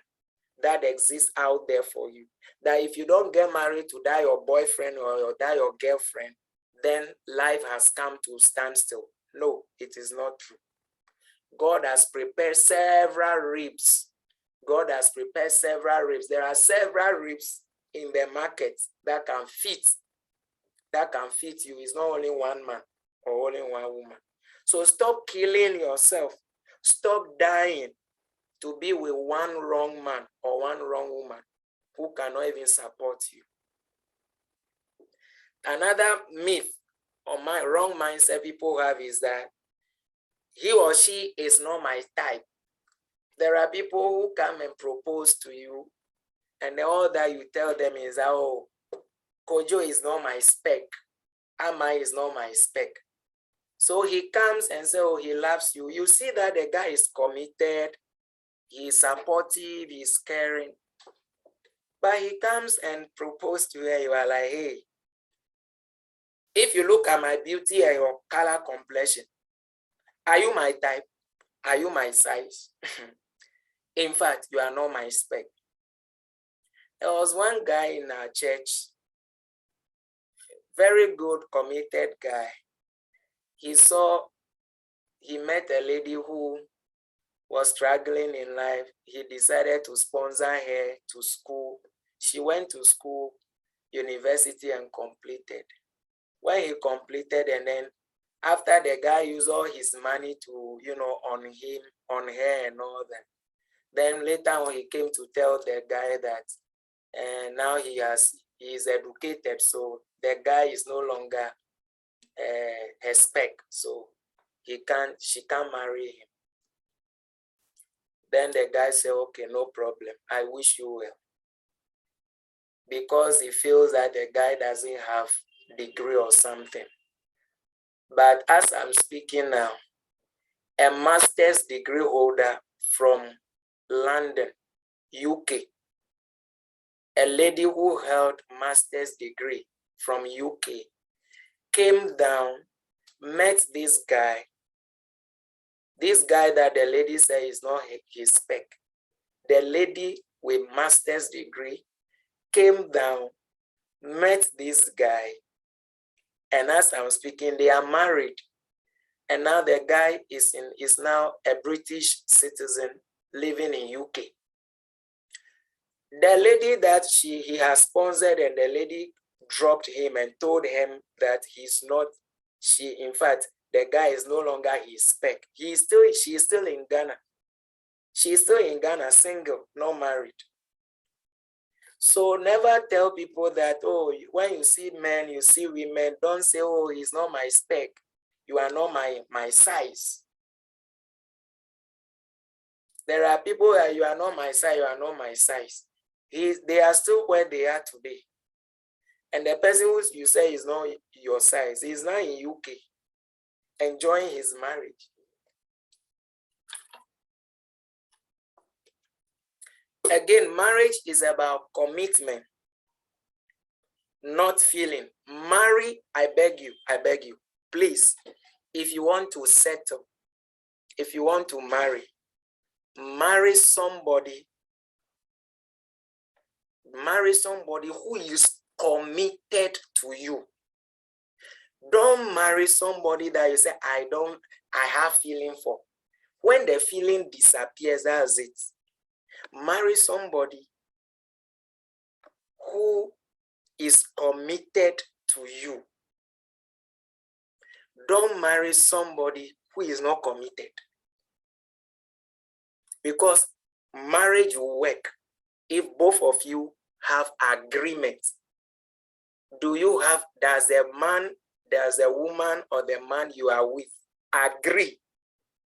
Speaker 1: that exists out there for you. That if you don't get married to that your boyfriend or that your girlfriend, then life has come to standstill. No, it is not true. God has prepared several ribs. God has prepared several ribs. There are several ribs in the market that can fit you. It's not only one man or only one woman. So stop killing yourself. Stop dying to be with one wrong man or one wrong woman who cannot even support you. Another myth or wrong mindset people have is that he or she is not my type. There are people who come and propose to you, and all that you tell them is, oh, Kojo is not my spec. Ama is not my spec. So he comes and says, oh, he loves you. You see that the guy is committed, he's supportive, he's caring. But he comes and proposes to her, you are like, hey, if you look at my beauty and your color complexion, are you my type? Are you my size? In fact, you are not my spec. There was one guy in our church, very good, committed guy. He met a lady who was struggling in life. He decided to sponsor her to school. She went to school, university, and completed. When he completed, and then after the guy used all his money to, on him, on her and all that, then later on he came to tell the guy that now he is educated, so the guy is no longer her spec, so she can't marry him. Then the guy said, okay, no problem, I wish you well. Because he feels that the guy doesn't have degree or something. But as I'm speaking now, a master's degree holder from London, UK, a lady who held master's degree from UK, came down, met this guy that the lady said is not his spec. The lady with master's degree came down, met this guy, and as I'm speaking, they are married. And now the guy is now a British citizen living in UK. The lady that he has sponsored, and the lady dropped him and told him that in fact, the guy is no longer his spec. She is still in Ghana. She's still in Ghana, single, not married. So never tell people that, oh, when you see men, you see women, don't say, oh, he's not my spec. You are not my size. There are people that you are not my size, you are not my size. They are still where they are today. And the person who you say is not your size is now in UK, enjoying his marriage. Again, marriage is about commitment, not feeling. Marry, I beg you, please. If you want to settle, if you want to marry somebody who is committed to you. Don't marry somebody that you say, I have feeling for. When the feeling disappears, that's it. Marry somebody who is committed to you. Don't marry somebody who is not committed. Because marriage will work if both of you have agreement. Does a woman or the man you are with agree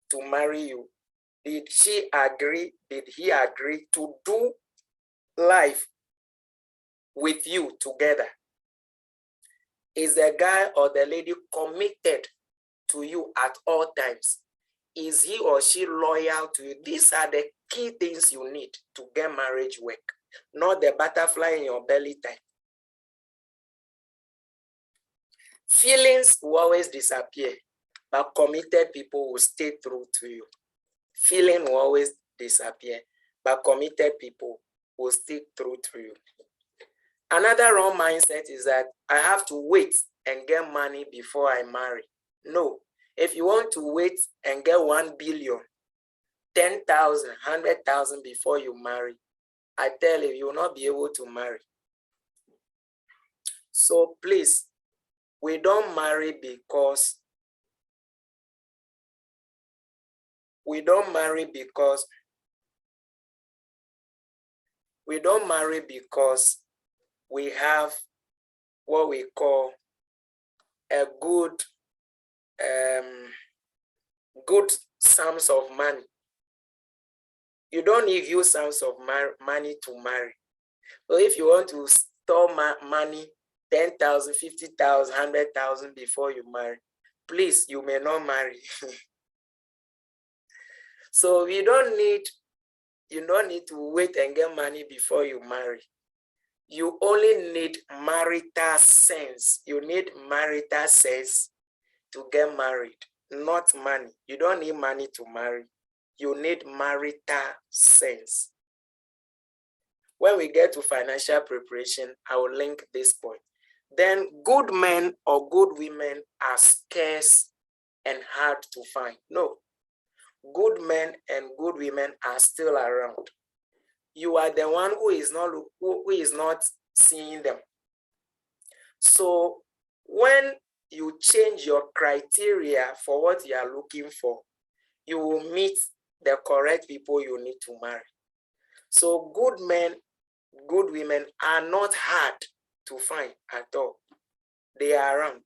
Speaker 1: to marry you? Did she agree? Did he agree to do life with you together? Is the guy or the lady committed to you at all times? Is he or she loyal to you? These are the key things you need to get marriage work, not the butterfly in your belly type. Feelings will always disappear, but committed people will stay true to you. Feeling will always disappear, but committed people will stay true to you. Another wrong mindset is that I have to wait and get money before I marry. No. If you want to wait and get 1 billion, 10,000, 100,000 before you marry, I tell you, you will not be able to marry. So please, we don't marry because we have what we call a good sums of money. You don't need huge sums of money to marry. So if you want to store money 10,000, 50,000, 100,000 before you marry. Please, you may not marry. So you don't need to wait and get money before you marry. You only need marital sense. You need marital sense to get married, not money. You don't need money to marry. You need marital sense. When we get to financial preparation, I will link this point. Then good men or good women are scarce and hard to find. No, good men and good women are still around. You are the one who is not seeing them. So when you change your criteria for what you are looking for, you will meet the correct people you need to marry. So good men, good women are not hard to find at all. They are around.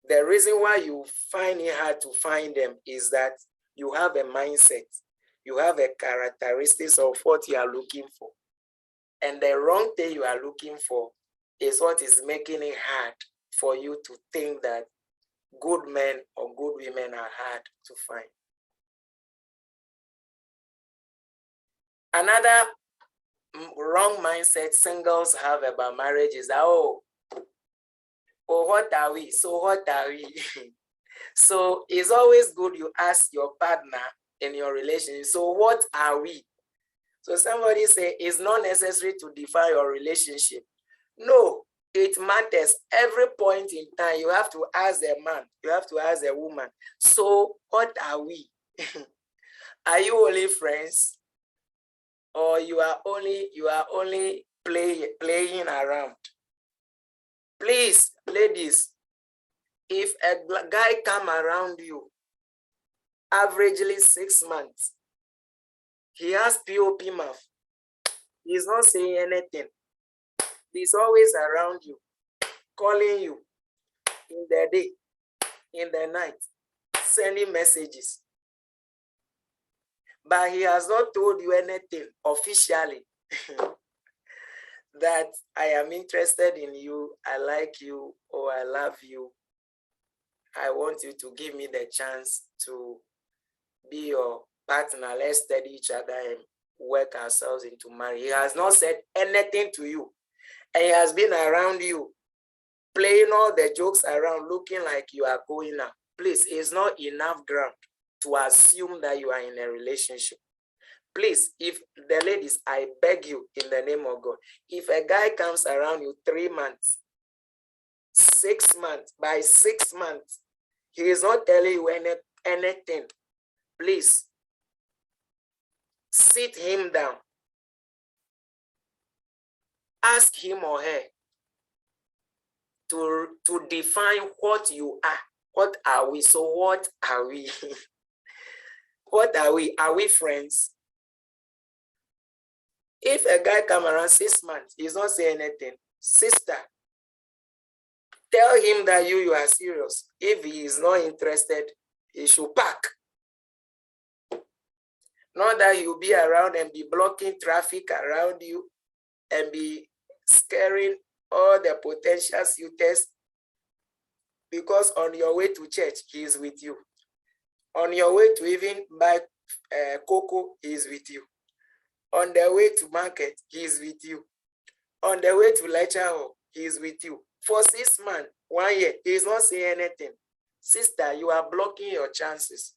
Speaker 1: The reason why you find it hard to find them is that you have a mindset. You have a characteristics of what you are looking for. And the wrong thing you are looking for is what is making it hard for you to think that good men or good women are hard to find. Another wrong mindset singles have about marriage is that, oh, what are we? So what are we? So it's always good you ask your partner in your relationship, so what are we? So somebody say it's not necessary to define your relationship. No, it matters. Every point in time, you have to ask a man, you have to ask a woman, so what are we? Are you only friends? Or you are only playing around? Please, ladies, if a guy come around you, averagely 6 months, he has POP mouth, he's not saying anything, he's always around you, calling you in the day, in the night, sending messages, but he has not told you anything officially that I am interested in you, I like you, or I love you. I want you to give me the chance to be your partner. Let's study each other and work ourselves into marriage. He has not said anything to you. And he has been around you, playing all the jokes around, looking like you are going out. Please, it's not enough ground to assume that you are in a relationship. Please, if the ladies, I beg you in the name of God, if a guy comes around you 3 months, 6 months, by 6 months, he is not telling you anything, please sit him down. Ask him or her to define what you are. What are we? So what are we? What are we? Are we friends? If a guy come around 6 months, he's not saying anything, sister, tell him that you are serious. If he is not interested, he should pack. Not that you'll be around and be blocking traffic around you and be scaring all the potential suitors, because on your way to church, he is with you. On your way to even buy cocoa, he is with you. On the way to market, he is with you. On the way to lecture hall, he is with you. For 6 months, 1 year, he is not saying anything. Sister, you are blocking your chances.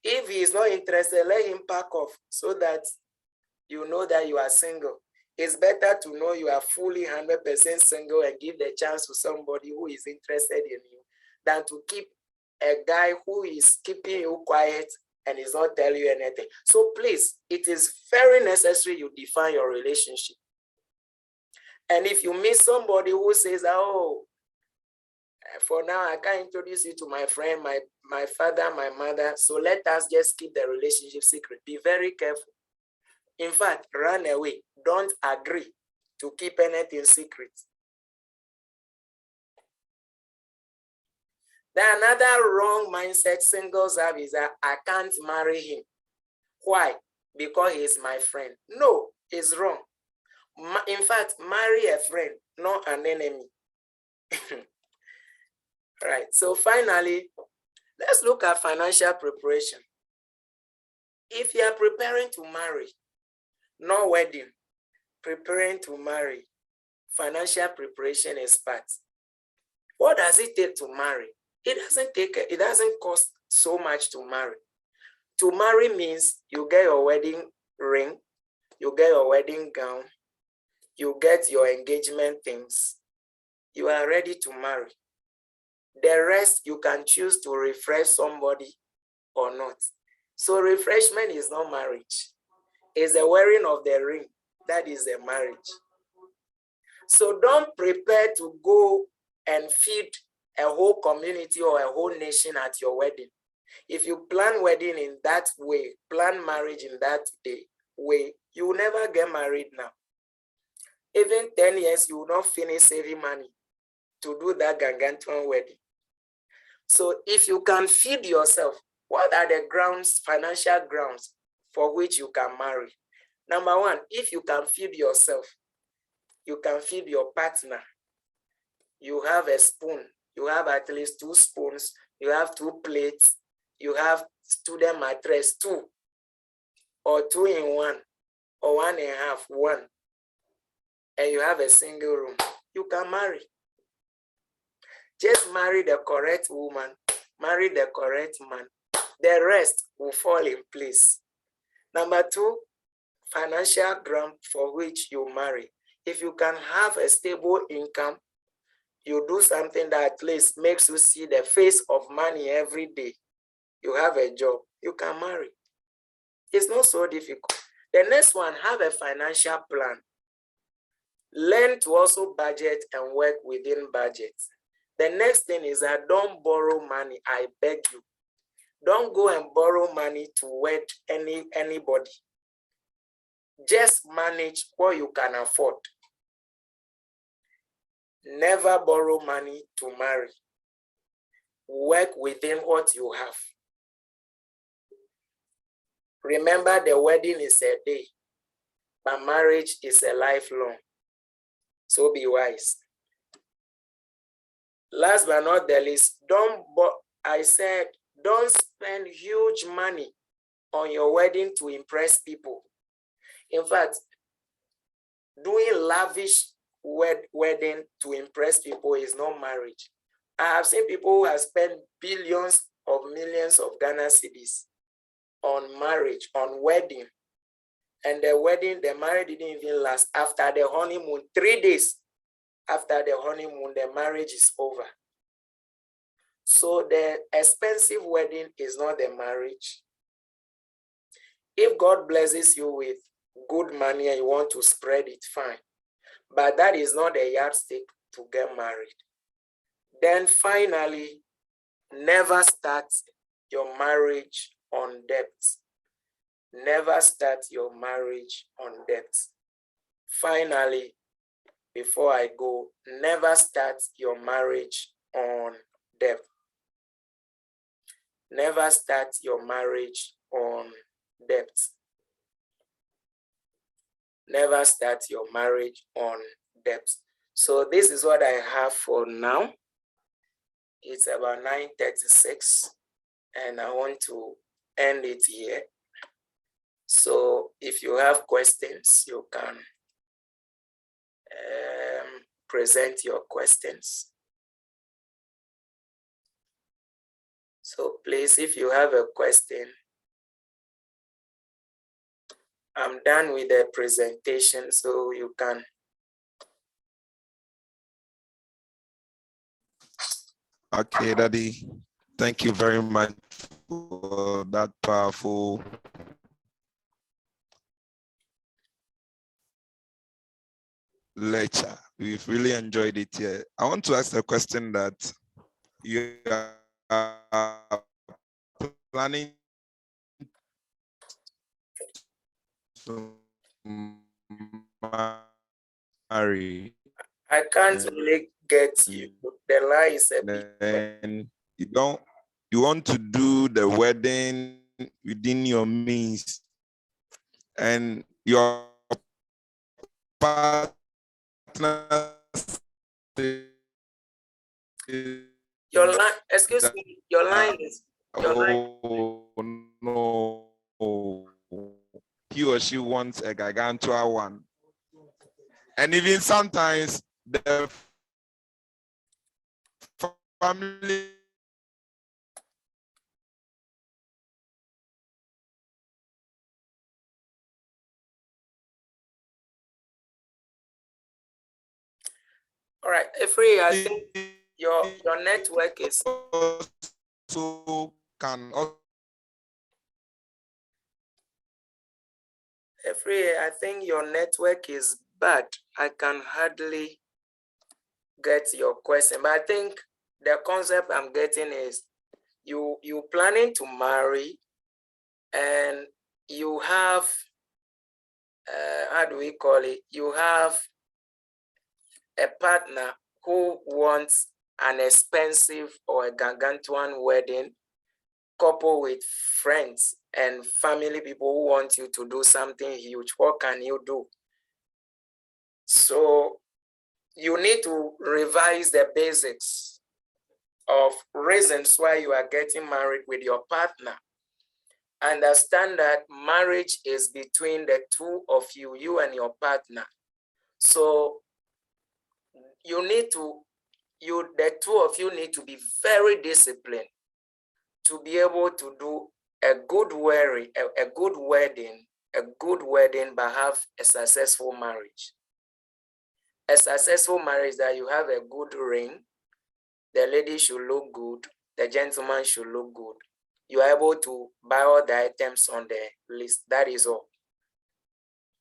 Speaker 1: If he is not interested, let him pack off so that you know that you are single. It's better to know you are fully 100% single and give the chance to somebody who is interested in you than to keep a guy who is keeping you quiet and is not telling you anything. So please, it is very necessary you define your relationship. And if you meet somebody who says, oh, for now, I can't introduce you to my friend, my father, my mother, so let us just keep the relationship secret. Be very careful. In fact, run away. Don't agree to keep anything secret. Then another wrong mindset singles have is that I can't marry him. Why? Because he's my friend. No, it's wrong. In fact, marry a friend, not an enemy. Right. So finally, let's look at financial preparation. If you are preparing to marry, no wedding, preparing to marry, financial preparation is part. What does it take to marry? It doesn't cost so much to marry. To marry means you get your wedding ring, you get your wedding gown, you get your engagement things. You are ready to marry. The rest you can choose to refresh somebody or not. So refreshment is not marriage. It's the wearing of the ring. That is the marriage. So don't prepare to go and feed a whole community or a whole nation at your wedding. If you plan wedding in that way, plan marriage in that way, you will never get married now. Even 10 years, you will not finish saving money to do that gargantuan wedding. So if you can feed yourself, what are the grounds, financial grounds for which you can marry? Number one, if you can feed yourself, you can feed your partner. You have a spoon, you have at least 2 spoons, you have 2 plates, you have student mattress 2, or 2 in 1, or 1 and a half, 1, and you have a single room, you can marry. Just marry the correct woman, marry the correct man. The rest will fall in place. Number 2, financial ground for which you marry. If you can have a stable income, you do something that at least makes you see the face of money every day. You have a job, you can marry. It's not so difficult. The next one, have a financial plan. Learn to also budget and work within budget. The next thing is that don't borrow money, I beg you. Don't go and borrow money to wed anybody. Just manage what you can afford. Never borrow money to marry. Work within what you have. Remember, the wedding is a day, but marriage is a lifelong. So be wise. Last but not the least, don't spend huge money on your wedding to impress people. In fact, doing lavish wedding to impress people is not marriage. I have seen people who have spent billions of millions of Ghana cedis on marriage, on wedding. And the marriage didn't even last. After the honeymoon, 3 days after the honeymoon, the marriage is over. So the expensive wedding is not the marriage. If God blesses you with good money and you want to spread it, fine. But that is not the yardstick to get married. Then finally, never start your marriage on debt. Never start your marriage on debt. Finally, before I go, never start your marriage on debt. Never start your marriage on debt. Never start your marriage on debt. So this is what I have for now. It's about 9:36 and I want to end it here. So if you have questions, you can present your questions. So please, if you have a question, I'm done with the presentation, so you can.
Speaker 2: Okay, Daddy. Thank you very much for that powerful lecture. We've really enjoyed it here. I want to ask a question that you are planning to marry.
Speaker 1: I can't really get you. The line is a bit.
Speaker 2: Then you want to do the wedding within your means, and your partner.
Speaker 1: Your line, excuse me, your line is, your line.
Speaker 2: Oh no, he or she wants a gargantuan one. And even sometimes the family
Speaker 1: All right, Efree, I think your network is.
Speaker 2: also can also
Speaker 1: Efree, I think your network is bad. I can hardly get your question, but I think the concept I'm getting is you planning to marry and you have how do we call it? You have a partner who wants an expensive or a gargantuan wedding, coupled with friends and family people who want you to do something huge. What can you do? So you need to revise the basics of reasons why you are getting married with your partner. Understand that marriage is between the two of you, you and your partner. So you need to, the two of you need to be very disciplined to be able to do a good wedding, but have a successful marriage. A successful marriage that you have a good ring, the lady should look good, the gentleman should look good. You are able to buy all the items on the list. That is all.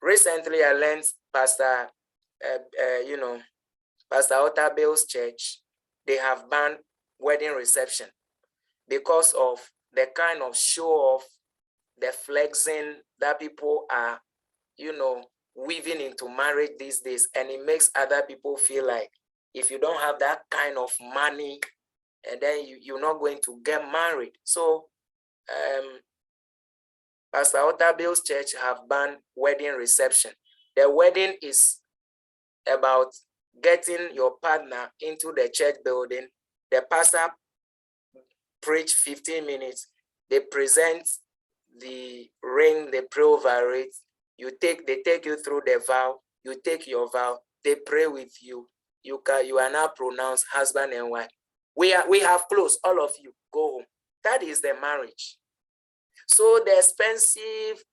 Speaker 1: Recently, I learned Pastor Otterbell's church, they have banned wedding reception because of the kind of show off, the flexing that people are, weaving into marriage these days. And it makes other people feel like if you don't have that kind of money, and then you're not going to get married. So Pastor Otterbell's church have banned wedding reception. The wedding is about getting your partner into the church building. The pastor preach 15 minutes. They present the ring, they pray over it. They take you through the vow. You take your vow. They pray with you. You are now pronounced husband and wife. We have closed. All of you go home. That is the marriage. So the expensive,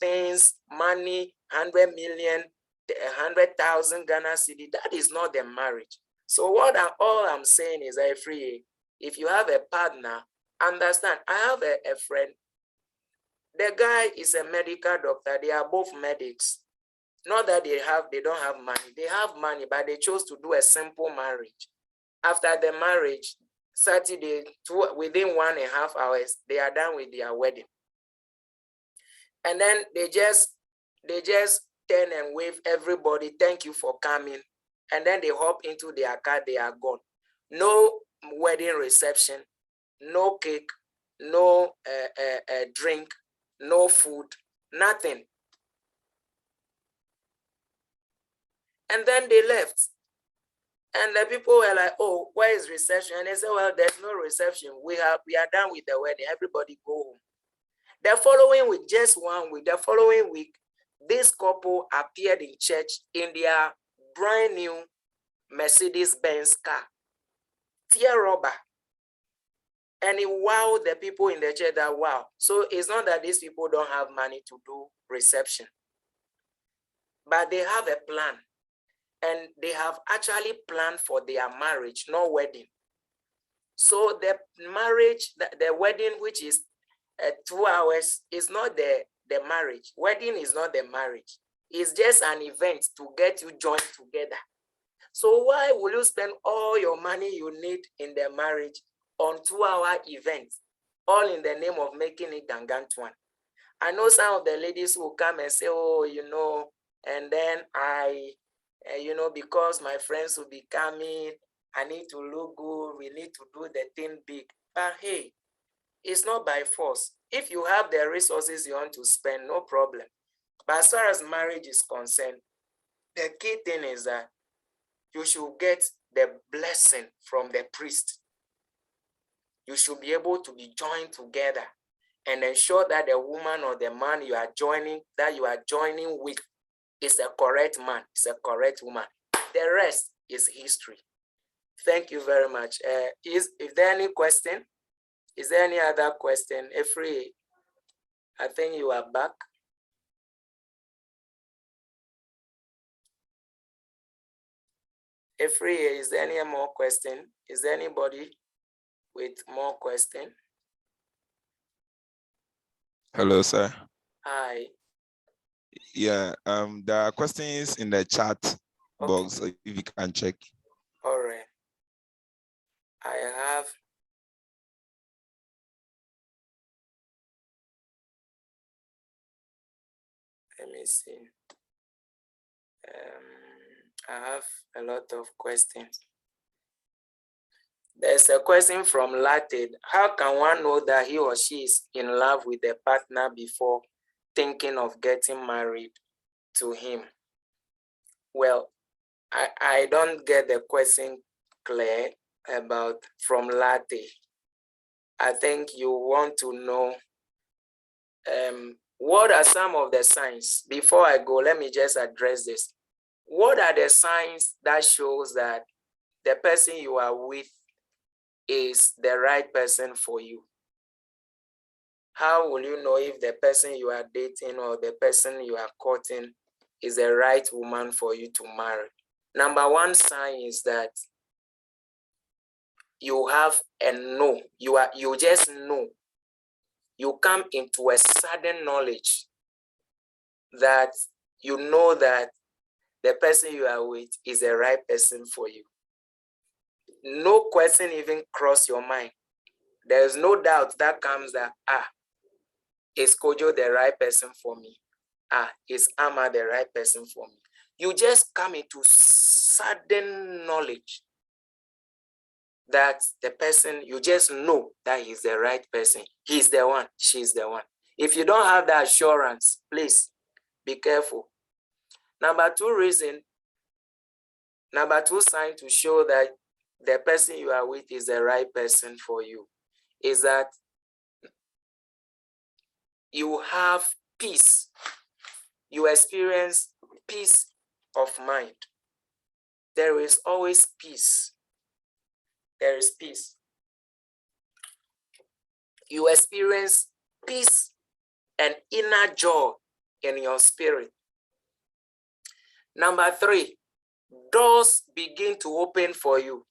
Speaker 1: things, money, 100 million, 100,000 Ghana cedi, that is not the marriage. So all I'm saying is, if you have a partner, understand, I have a friend. The guy is a medical doctor. They are both medics. Not that they don't have money. They have money, but they chose to do a simple marriage. After the marriage, Saturday, within 1.5 hours, they are done with their wedding. And then they just turn and wave everybody, thank you for coming. And then they hop into their car, they are gone. No wedding reception, no cake, no drink, no food, nothing. And then they left. And the people were like, oh, where is reception? And they said, well, there's no reception. We are done with the wedding. Everybody go home. The following week, just 1 week, the following week, this couple appeared in church in their brand new Mercedes-Benz car. Tear rubber. And it wowed the people in the church that, wow. So it's not that these people don't have money to do reception, but they have a plan. And they have actually planned for their marriage, no wedding. So the marriage, the wedding, which is 2 hours, is not the marriage. Wedding is not the marriage. It's just an event to get you joined together. So why will you spend all your money you need in the marriage on 2-hour events, all in the name of making it gangantuan? I know some of the ladies will come and say, oh, and then because my friends will be coming, I need to look good, we need to do the thing big. But hey, it's not by force. If you have the resources you want to spend, no problem. But as far as marriage is concerned, the key thing is that you should get the blessing from the priest. You should be able to be joined together and ensure that the woman or the man you are joining with is a correct man, is a correct woman. The rest is history. Thank you very much. Is there any question? Is there any other question? Efri, I think you are back. Efri, is there any more question? Is there anybody with more question?
Speaker 2: Hello, sir.
Speaker 1: Hi.
Speaker 2: Yeah, there are questions in the chat box, if you can check.
Speaker 1: All right. I have let me see. I have a lot of questions. There's a question from Latte. How can one know that he or she is in love with a partner before thinking of getting married to him? Well, I don't get the question clear about from Latte. I think you want to know what are some of the signs. Before I go, let me just address this. What are the signs that shows that the person you are with is the right person for you? How will you know if the person you are dating or the person you are courting is the right woman for you to marry? Number one sign is that you have a no. You just know. You come into a sudden knowledge that you know that the person you are with is the right person for you. No question even cross your mind. There is no doubt that comes that, is Kojo the right person for me? Is Amma the right person for me? You just come into sudden knowledge that the person, you just know that he's the right person. He's the one, she's the one. If you don't have that assurance, please be careful. Number two sign to show that the person you are with is the right person for you is that you have peace. You experience peace of mind. There is always peace. There is peace. You experience peace and inner joy in your spirit. Number three, doors begin to open for you.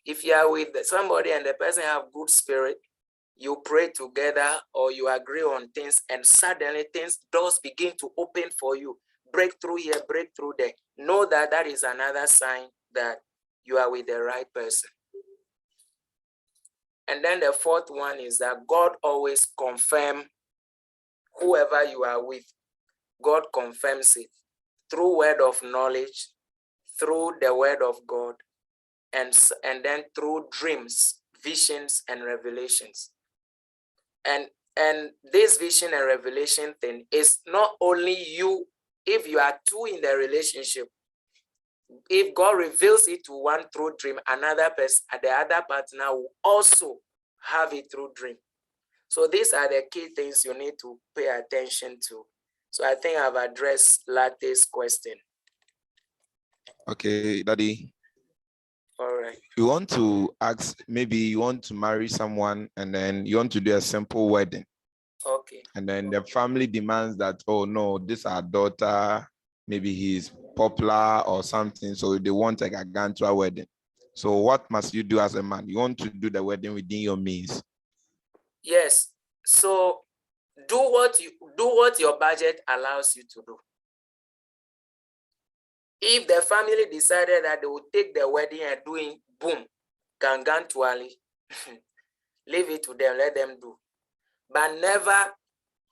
Speaker 1: If you are with somebody and the person have good spirit, you pray together or you agree on things and suddenly doors begin to open for you. Breakthrough here, breakthrough there. Know that that is another sign that you are with the right person. And then the fourth one is that God always confirms whoever you are with. God confirms it through word of knowledge, through the word of God, and then through dreams, visions, and revelations. And this vision and revelation thing is not only you, if you are two in the relationship, if God reveals it to one through dream, another person, the other partner will also have it through dream. So these are the key things you need to pay attention to. So I think I've addressed Latte's question.
Speaker 2: Okay, Daddy.
Speaker 1: All right.
Speaker 2: You want to ask, maybe you want to marry someone and then you want to do a simple wedding.
Speaker 1: Okay.
Speaker 2: And then the family demands that, oh no, this is our daughter, maybe he's popular or something, so they want a gargantua wedding. So what must you do as a man? You want to do the wedding within your means.
Speaker 1: Yes. So do what your budget allows you to do. If the family decided that they would take the wedding and doing boom, gargantually, leave it to them, let them do. But never,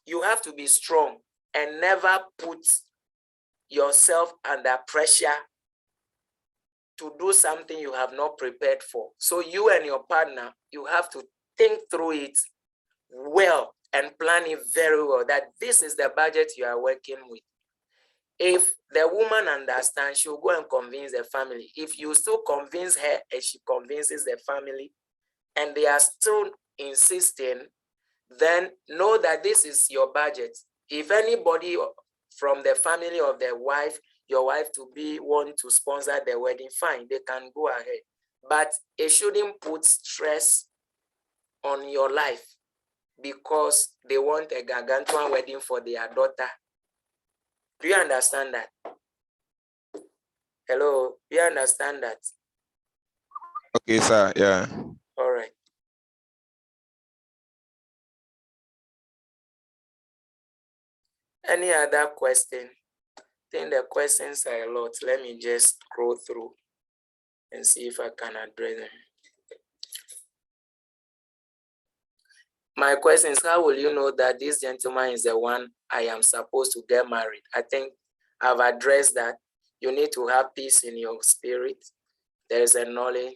Speaker 1: you have to be strong and never put yourself under pressure to do something you have not prepared for. So you and your partner, you have to think through it well and plan it very well that this is the budget you are working with. If the woman understands, she'll go and convince the family. If you still convince her and she convinces the family, and they are still insisting, then know that this is your budget. If anybody from the family of the wife, your wife to be want to sponsor the wedding, fine, they can go ahead. But it shouldn't put stress on your life because they want a gargantuan wedding for their daughter. Do you understand that? Hello, do you understand that?
Speaker 2: Okay, sir. Yeah.
Speaker 1: All right. Any other question? I think the questions are a lot. Let me just scroll through and see if I can address them. My question is, how will you know that this gentleman is the one I am supposed to get married? I think I've addressed that. You need to have peace in your spirit. There is a knowledge.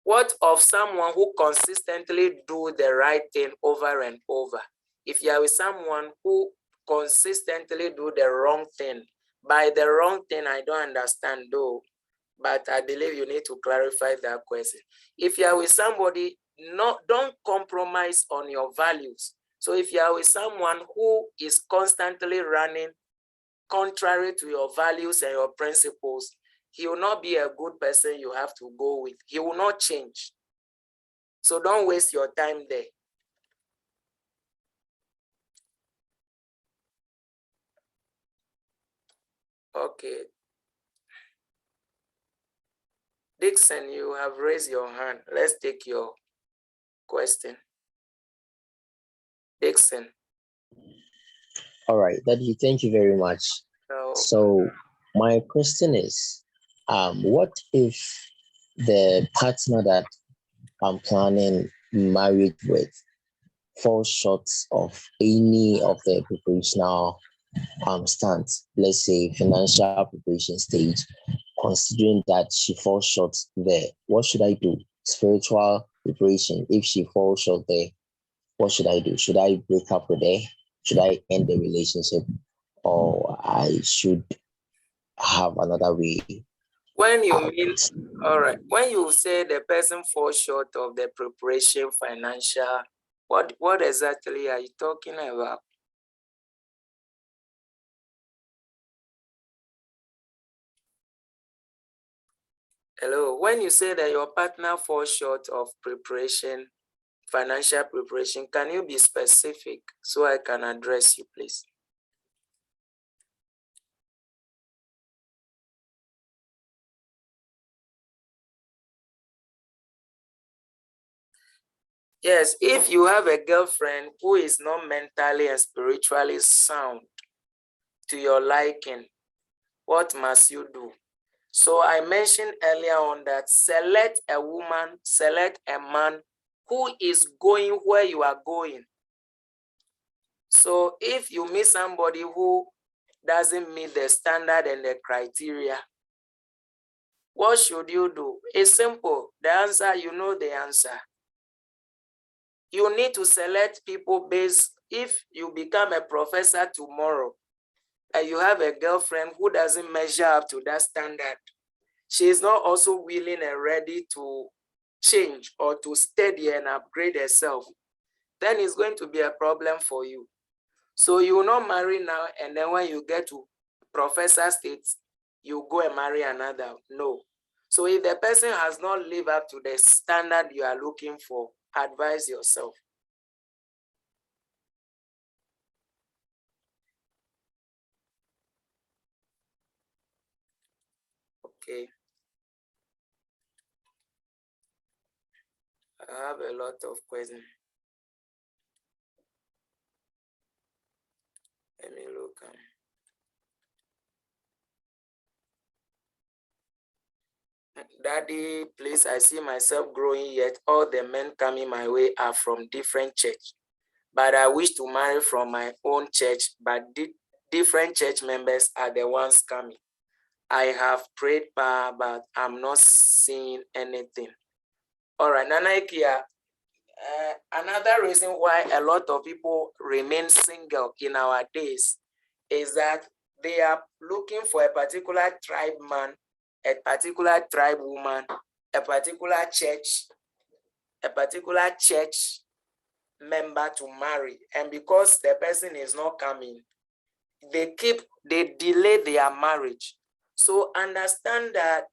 Speaker 1: What of someone who consistently do the right thing over and over? If you are with someone who consistently do the wrong thing, by the wrong thing, I don't understand though, but I believe you need to clarify that question. If you are with somebody, don't compromise on your values. So if you are with someone who is constantly running contrary to your values and your principles, he will not be a good person you have to go with. He will not change. So don't waste your time there. Okay. Dixon, you have raised your hand. Let's take your question. Dixon.
Speaker 3: All right, Daddy, thank you very much. So my question is, what if the partner that I'm planning marriage with falls short of any of the preparational stance, let's say financial preparation stage, considering that she falls short there, what should I do? Spiritual preparation, if she falls short there, what should I do? Should I break up with her? Should I end the relationship? Or I should have another way?
Speaker 1: When you mean, all right, when you say the person falls short of the preparation financial, what exactly are you talking about? Hello, when you say that your partner falls short of preparation, financial preparation, can you be specific so I can address you, please? Yes, if you have a girlfriend who is not mentally and spiritually sound to your liking, what must you do? So I mentioned earlier on that select a woman, select a man who is going where you are going. So if you meet somebody who doesn't meet the standard and the criteria, what should you do? It's simple. The answer, you know the answer. You need to select people based, if you become a professor tomorrow and you have a girlfriend who doesn't measure up to that standard, she is not also willing and ready to change or to study and upgrade herself, then it's going to be a problem for you. So you will not marry now, and then when you get to professor states, you go and marry another. No. So if the person has not lived up to the standard you are looking for, advise yourself. Okay. I have a lot of questions. Let me look. Daddy, please, I see myself growing, yet all the men coming my way are from different church. But I wish to marry from my own church, but different church members are the ones coming. I have prayed, but I'm not seeing anything. All right, Nana Ikia, Another reason why a lot of people remain single in our days is that they are looking for a particular tribe man, a particular tribe woman, a particular church member to marry. And because the person is not coming, they delay their marriage. So understand that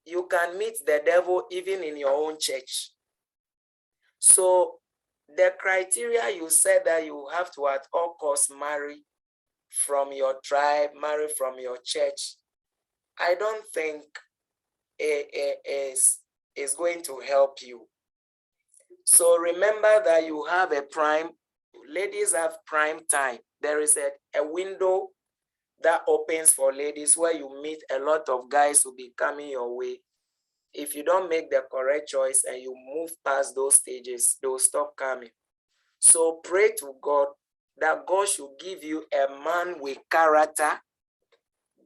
Speaker 1: you can meet the devil even in your own church. So the criteria you said that you have to at all costs marry from your tribe, marry from your church, I don't think is going to help you. So remember that you have ladies have prime time. There is a window that opens for ladies where you meet a lot of guys who be coming your way. If you don't make the correct choice and you move past those stages, they will stop coming. So pray to God that God should give you a man with character.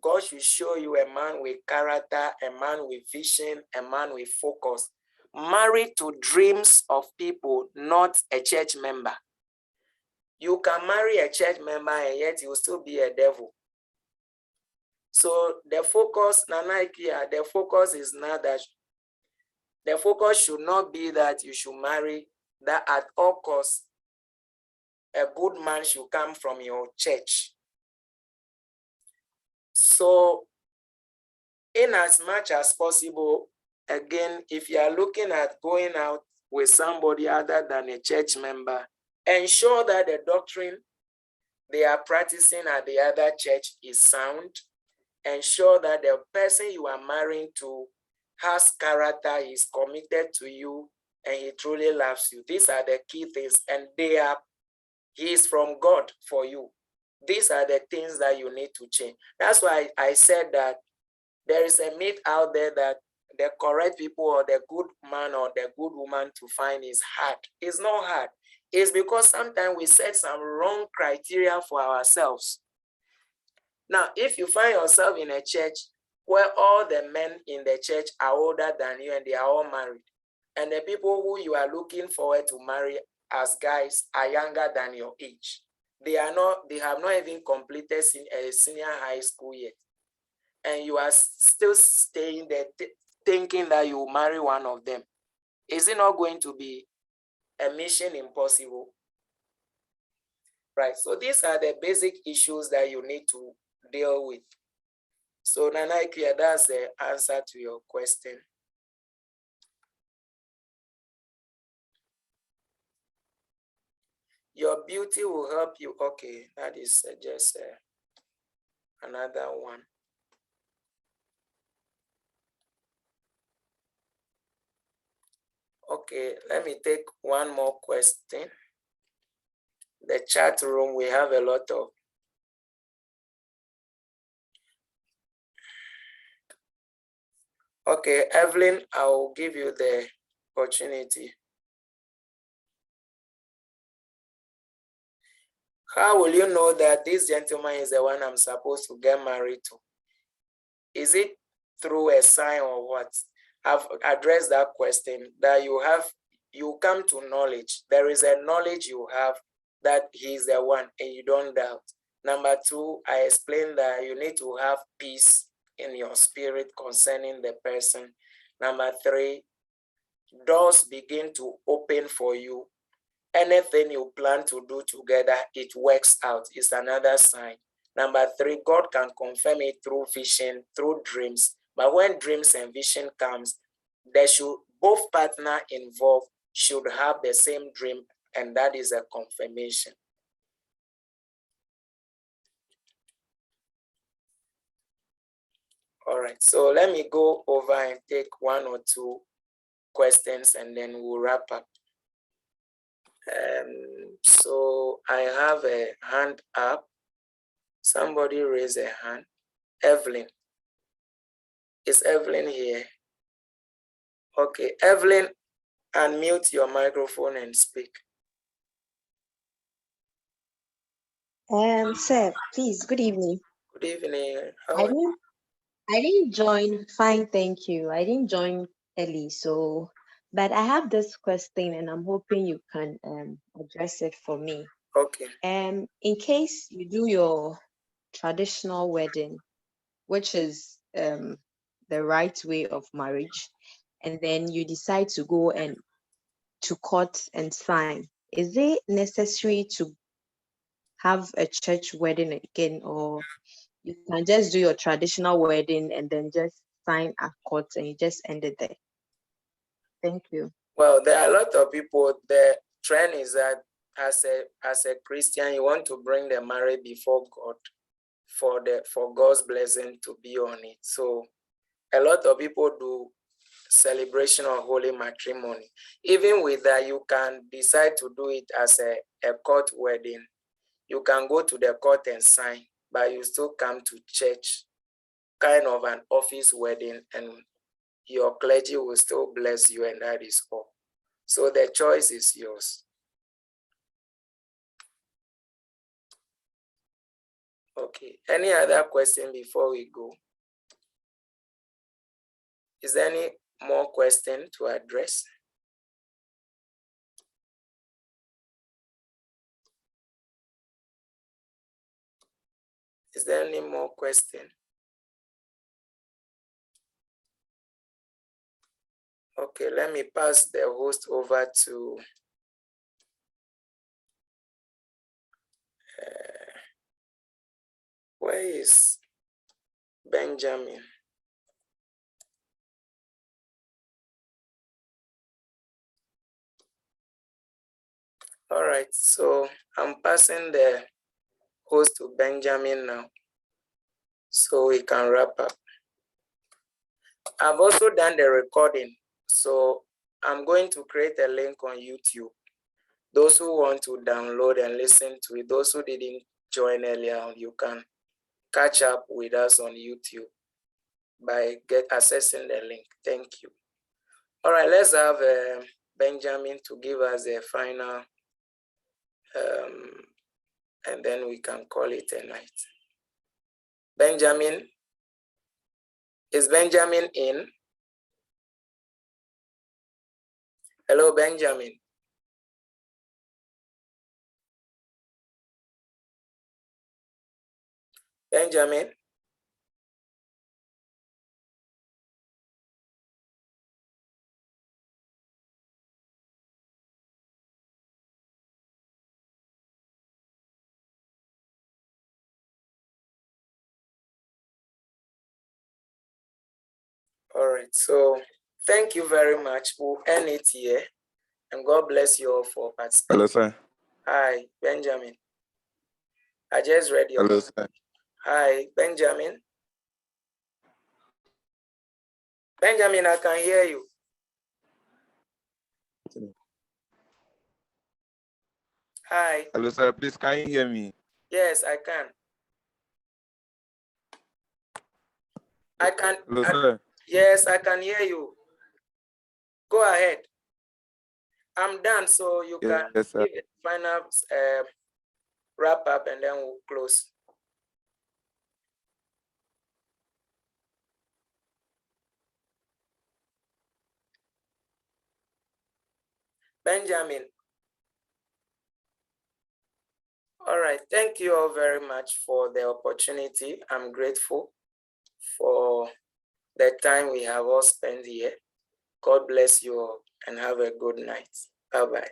Speaker 1: God should show you a man with character, a man with vision, a man with focus. Marry to dreams of people, not a church member. You can marry a church member and yet you will still be a devil. So the focus, Nanaikia, the focus is not that. The focus should not be that you should marry, that at all costs, a good man should come from your church. So in as much as possible, again, if you are looking at going out with somebody other than a church member, ensure that the doctrine they are practicing at the other church is sound. Ensure that the person you are marrying to has character, is committed to you, and he truly loves you. These are the key things, and he is from God for you. These are the things that you need to change. That's why I said that there is a myth out there that the correct people or the good man or the good woman to find is hard. It's not hard. It's because sometimes we set some wrong criteria for ourselves. Now, if you find yourself in a church where all the men in the church are older than you and they are all married, and the people who you are looking forward to marry as guys are younger than your age, they have not even completed a senior high school yet, and you are still staying there thinking that you will marry one of them, is it not going to be a mission impossible? Right, so these are the basic issues that you need to deal with. So Nanaikia, that's the answer to your question. Your beauty will help you. Okay, that is just another one. Okay, let me take one more question. The chat room, we have a lot of. Okay, Evelyn, I will give you the opportunity. How will you know that this gentleman is the one I'm supposed to get married to? Is it through a sign or what? I've addressed that question, that you come to knowledge. There is a knowledge you have that he is the one and you don't doubt. Number two, I explained that you need to have peace in your spirit concerning the person. Number three, doors begin to open for you. Anything you plan to do together, it works out. It's another sign. Number three, God can confirm it through vision, through dreams. But when dreams and vision comes, both partners involved should have the same dream, and that is a confirmation. All right, so let me go over and take one or two questions and then we'll wrap up. So I have a hand up. Somebody raise a hand. Evelyn. Is Evelyn here? Okay, Evelyn, unmute your microphone and speak.
Speaker 4: Sir, please, good evening.
Speaker 1: Good evening.
Speaker 4: I didn't join. Fine, thank you. I didn't join early, so But I have this question, and I'm hoping you can address it for me.
Speaker 1: Okay.
Speaker 4: In case you do your traditional wedding, which is the right way of marriage, and then you decide to go and to court and sign, is it necessary to have a church wedding again, or you can just do your traditional wedding and then just sign at court and you just end it there? Thank you.
Speaker 1: Well, there are a lot of people. The trend is that as a Christian, you want to bring the marriage before God for God's blessing to be on it. So a lot of people do celebration of holy matrimony. Even with that, you can decide to do it as a court wedding. You can go to the court and sign, but you still come to church, kind of an office wedding, and your clergy will still bless you, and that is all. So the choice is yours. Okay, any other question before we go? Is there any more question to address? Is there any more question? Okay, let me pass the host over to where is Benjamin? All right, so I'm passing the host to Benjamin now, so we can wrap up. I've also done the recording, so I'm going to create a link on YouTube. Those who want to download and listen to it, those who didn't join earlier on, you can catch up with us on YouTube by accessing the link. Thank you. All right, let's have Benjamin to give us a final, and then we can call it a night. Benjamin, is Benjamin in? Hello, Benjamin. Benjamin? All right, so thank you very much. We'll end it here, and God bless you all for participating.
Speaker 2: Hello, sir.
Speaker 1: Hi, Benjamin. I just read your.
Speaker 2: Hello, sir.
Speaker 1: Hi, Benjamin. Benjamin, I can hear you. Hi.
Speaker 2: Hello, sir. Please, can you hear me?
Speaker 1: Yes, I can. I can.
Speaker 2: Hello, sir.
Speaker 1: Yes, I can hear you. Go ahead. I'm done, so you can
Speaker 2: Yes, sir.
Speaker 1: give it final wrap up, and then we'll close. Benjamin. All right, thank you all very much for the opportunity. I'm grateful for the time we have all spent here. God bless you all and have a good night. Bye-bye.